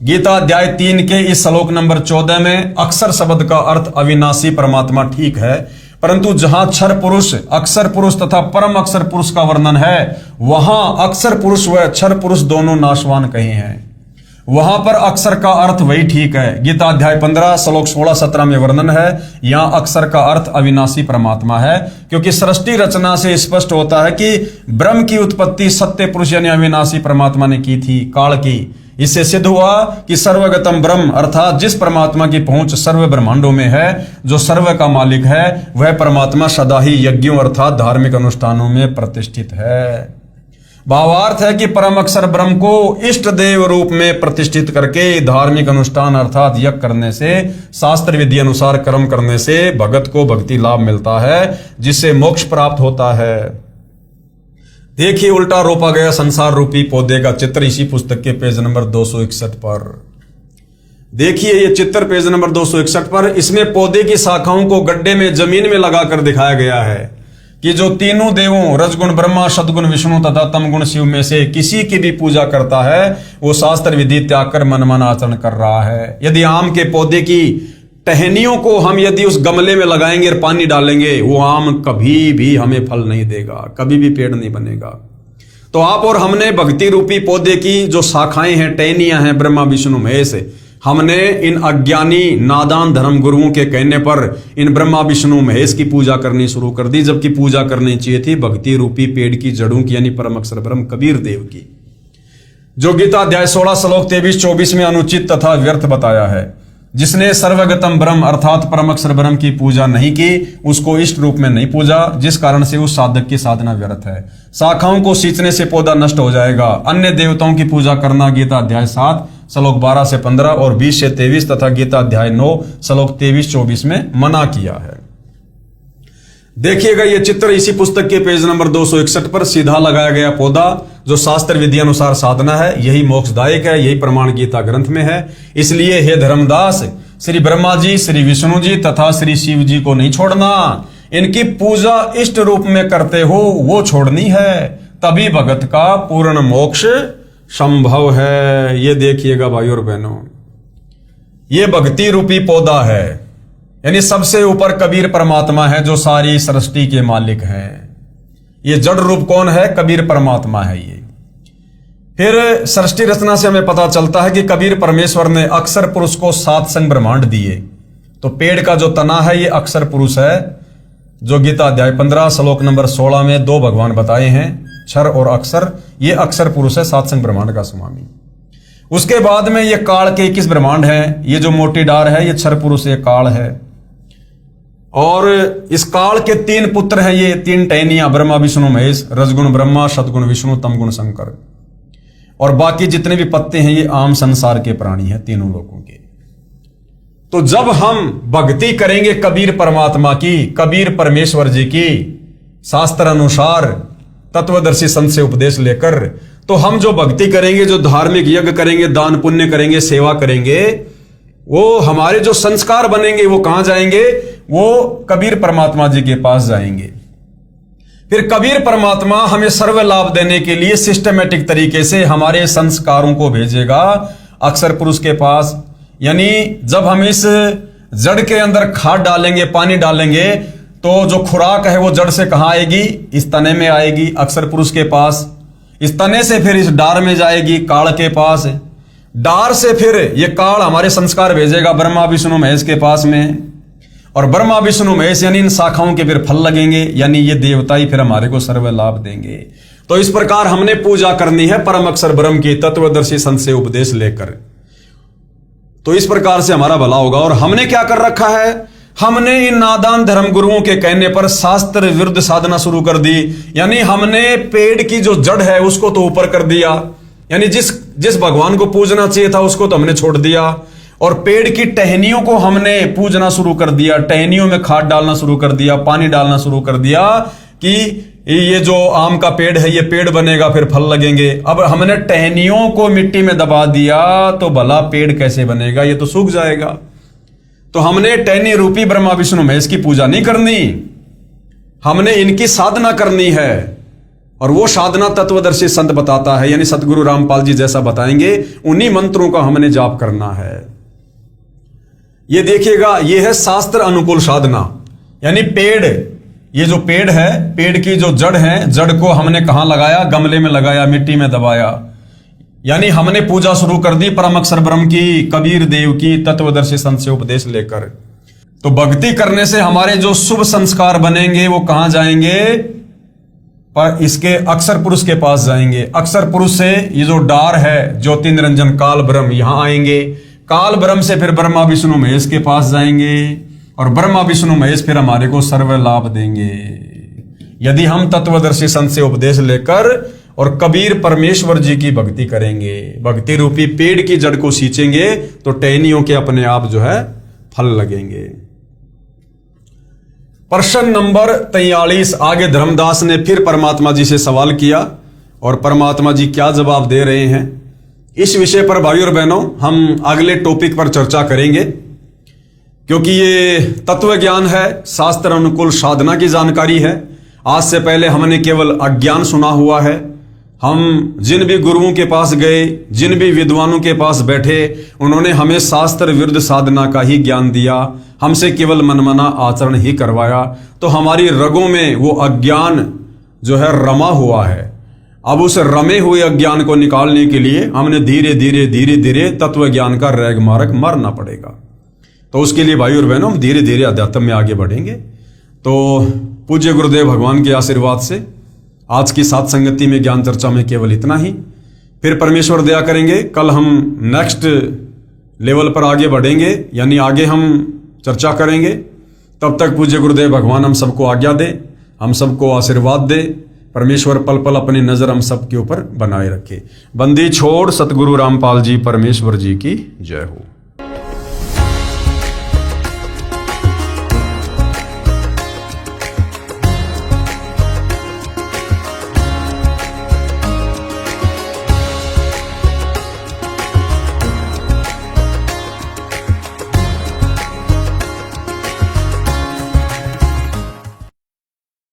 गीता अध्याय 3 के इस श्लोक नंबर 14 में अक्षर शब्द का अर्थ अविनाशी परमात्मा ठीक है, परंतु जहां क्षर पुरुष, अक्षर पुरुष तथा परम अक्षर पुरुष का वर्णन है, वहां अक्षर पुरुष व क्षर पुरुष दोनों नाशवान कहे हैं। वहां पर अक्षर का अर्थ वही ठीक है। गीता अध्याय 15 श्लोक 16-17 में वर्णन है, यहां अक्षर का अर्थ अविनाशी परमात्मा है, क्योंकि सृष्टि रचना से स्पष्ट होता है कि ब्रह्म की उत्पत्ति सत्य पुरुष यानी अविनाशी परमात्मा ने की थी, काल की। इससे सिद्ध हुआ कि सर्वगतम ब्रह्म अर्थात जिस परमात्मा की पहुंच सर्व ब्रह्मांडों में है, जो सर्व का मालिक है, वह परमात्मा सदा ही यज्ञों अर्थात धार्मिक अनुष्ठानों में प्रतिष्ठित है। भावार्थ है कि परम अक्षर ब्रह्म को इष्ट देव रूप में प्रतिष्ठित करके धार्मिक अनुष्ठान अर्थात यज्ञ करने से, शास्त्र विधि अनुसार कर्म करने से भगत को भक्ति लाभ मिलता है, जिससे मोक्ष प्राप्त होता है। देखिए उल्टा रोपा गया संसार रूपी पौधे का चित्र इसी पुस्तक के पेज नंबर 261 पर। देखिए ये चित्र पेज नंबर 261 पर, इसमें पौधे की शाखाओं को गड्ढे में जमीन में लगाकर दिखाया गया है कि जो तीनों देवों रजगुण ब्रह्मा, सदगुण विष्णु तथा तमगुण शिव में से किसी की भी पूजा करता है, वो शास्त्र विधि त्याग कर मन आचरण कर रहा है। यदि आम के पौधे की टहनियों को हम यदि उस गमले में लगाएंगे और पानी डालेंगे, वो आम कभी भी हमें फल नहीं देगा, कभी भी पेड़ नहीं बनेगा। तो आप और हमने भक्ति रूपी पौधे की जो शाखाएं हैं, टहनियां हैं, ब्रह्मा विष्णु महेश, हमने इन अज्ञानी नादान धर्म गुरुओं के कहने पर इन ब्रह्मा विष्णु महेश की पूजा करनी शुरू कर दी, जबकि पूजा करनी चाहिए थी भक्ति रूपी पेड़ की जड़ों की यानी परम अक्षर ब्रह्म कबीर देव की, जो गीता अध्याय 16 श्लोक 23-24 में अनुचित तथा व्यर्थ बताया है। जिसने सर्वगतम ब्रह्म अर्थात परम अक्षर ब्रह्म की पूजा नहीं की, उसको इष्ट रूप में नहीं पूजा, जिस कारण से उस साधक की साधना व्यर्थ है। शाखाओं को सींचने से पौधा नष्ट हो जाएगा। अन्य देवताओं की पूजा करना गीता अध्याय 7 श्लोक 12-15 और 20-23 तथा गीता अध्याय 9 श्लोक 23-24 में मना किया है। देखिएगा ये चित्र इसी पुस्तक के पेज नंबर 261 पर सीधा लगाया गया पौधा जो शास्त्र विधि अनुसार साधना है, यही मोक्षदायक है, यही प्रमाण गीता ग्रंथ में है। इसलिए हे धर्मदास, श्री ब्रह्मा जी, श्री विष्णु जी तथा श्री शिव जी को नहीं छोड़ना, इनकी पूजा इष्ट रूप में करते हो वो छोड़नी है, तभी भगत का पूर्ण मोक्ष संभव है। ये देखिएगा भाई और बहनों, ये भक्ति रूपी पौधा है, यानी सबसे ऊपर कबीर परमात्मा है जो सारी सृष्टि के मालिक हैं। ये जड़ रूप कौन है? कबीर परमात्मा है ये। फिर सृष्टि रचना से हमें पता चलता है कि कबीर परमेश्वर ने अक्षर पुरुष को 7 संग ब्रह्मांड दिए। तो पेड़ का जो तना है ये अक्षर पुरुष है, जो गीता अध्याय 15 श्लोक नंबर 16 में 2 भगवान बताए हैं, क्षर और अक्षर। ये अक्षर पुरुष है 7 संग ब्रह्मांड का स्वामी। उसके बाद में ये काल के 21 ब्रह्मांड हैं। ये जो मोटी डार है ये क्षर पुरुष, ये काल है। और इस काल के 3 पुत्र हैं, ये 3 टहनियां, ब्रह्मा विष्णु महेश, रजगुण ब्रह्मा, सदगुण विष्णु, तमगुण शंकर। और बाकी जितने भी पत्ते हैं ये आम संसार के प्राणी हैं, तीनों लोगों के। तो जब हम भक्ति करेंगे कबीर परमात्मा की, कबीर परमेश्वर जी की, शास्त्र अनुसार तत्वदर्शी संत से उपदेश लेकर, तो हम जो भक्ति करेंगे, जो धार्मिक यज्ञ करेंगे, दान पुण्य करेंगे, सेवा करेंगे, वो हमारे जो संस्कार बनेंगे वो कहां जाएंगे? वो कबीर परमात्मा जी के पास जाएंगे। फिर कबीर परमात्मा हमें सर्व लाभ देने के लिए सिस्टमेटिक तरीके से हमारे संस्कारों को भेजेगा अक्षर पुरुष के पास। यानी जब हम इस जड़ के अंदर खाद डालेंगे, पानी डालेंगे, तो जो खुराक है वो जड़ से कहां आएगी? इस तने में आएगी, अक्षर पुरुष के पास। इस तने से फिर इस डार में जाएगी, काल के पास। डार से फिर ये काल हमारे संस्कार भेजेगा ब्रह्मा विष्णु महेश के पास में, और ब्रह्मा विष्णु महेश यानी इन शाखाओं के फिर फल लगेंगे, यानी ये देवता ही फिर हमारे को सर्व लाभ देंगे। तो इस प्रकार हमने पूजा करनी है परम अक्षर ब्रह्म की तत्वदर्शी संत से उपदेश लेकर। तो इस प्रकार से हमारा भला होगा। और हमने क्या कर रखा है? हमने इन नादान धर्म गुरुओं के कहने पर शास्त्र विरुद्ध साधना शुरू कर दी। यानी हमने पेड़ की जो जड़ है उसको तो ऊपर कर दिया, यानी जिस भगवान को पूजना चाहिए था उसको तो हमने छोड़ दिया, और पेड़ की टहनियों को हमने पूजना शुरू कर दिया। टहनियों में खाद डालना शुरू कर दिया, पानी डालना शुरू कर दिया कि ये जो आम का पेड़ है ये पेड़ बनेगा, फिर फल लगेंगे। अब हमने टहनियों को मिट्टी में दबा दिया तो भला पेड़ कैसे बनेगा? ये तो सूख जाएगा। तो हमने टहनी रूपी ब्रह्मा विष्णु महेश की पूजा नहीं करनी, हमने इनकी साधना करनी है। और वो साधना तत्वदर्शी संत बताता है, यानी सतगुरु रामपाल जी जैसा बताएंगे, उन्हीं मंत्रों का हमने जाप करना है। ये देखिएगा, ये है शास्त्र अनुकूल साधना। यानी पेड़, ये जो पेड़ है, पेड़ की जो जड़ है, जड़ को हमने कहां लगाया? गमले में लगाया, मिट्टी में दबाया। यानी हमने पूजा शुरू कर दी परम अक्षर ब्रह्म की, कबीर देव की, तत्वदर्शी संत से उपदेश लेकर। तो भक्ति करने से हमारे जो शुभ संस्कार बनेंगे वो कहां जाएंगे? पर इसके अक्षर पुरुष के पास जाएंगे। अक्षर पुरुष से ये जो डार है, ज्योति निरंजन काल ब्रह्म, यहां आएंगे। काल ब्रह्म से फिर ब्रह्मा विष्णु महेश के पास जाएंगे, और ब्रह्मा विष्णु महेश फिर हमारे को सर्व लाभ देंगे। यदि हम तत्वदर्शी संत से उपदेश लेकर और कबीर परमेश्वर जी की भक्ति करेंगे, भक्ति रूपी पेड़ की जड़ को सींचेंगे, तो टहनियों के अपने आप जो है फल लगेंगे। प्रश्न नंबर 43। आगे धर्मदास ने फिर परमात्मा जी से सवाल किया, और परमात्मा जी क्या जवाब दे रहे हैं, इस विषय पर भाई और बहनों हम अगले टॉपिक पर चर्चा करेंगे। क्योंकि ये तत्व ज्ञान है, शास्त्र अनुकूल साधना की जानकारी है। आज से पहले हमने केवल अज्ञान सुना हुआ है। हम जिन भी गुरुओं के पास गए, जिन भी विद्वानों के पास बैठे, उन्होंने हमें शास्त्र विरुद्ध साधना का ही ज्ञान दिया, हमसे केवल मनमाना आचरण ही करवाया। तो हमारी रगों में वो अज्ञान जो है रमा हुआ है। अब उस रमे हुए अज्ञान को निकालने के लिए हमने धीरे धीरे तत्व ज्ञान का रैग मार्ग मारना पड़ेगा। तो उसके लिए भाई और बहनों हम धीरे धीरे अध्यात्म में आगे बढ़ेंगे। तो पूज्य गुरुदेव भगवान के आशीर्वाद से आज की सात संगति में ज्ञान चर्चा में केवल इतना ही। फिर परमेश्वर दया करेंगे, कल हम नेक्स्ट लेवल पर आगे बढ़ेंगे, यानी आगे हम चर्चा करेंगे। तब तक पूज्य गुरुदेव भगवान हम सबको आज्ञा दे, हम सबको आशीर्वाद दे। परमेश्वर पल पल अपनी नजर हम सबके ऊपर बनाए रखे। बंदी छोड़ सतगुरु रामपाल जी परमेश्वर जी की जय हो।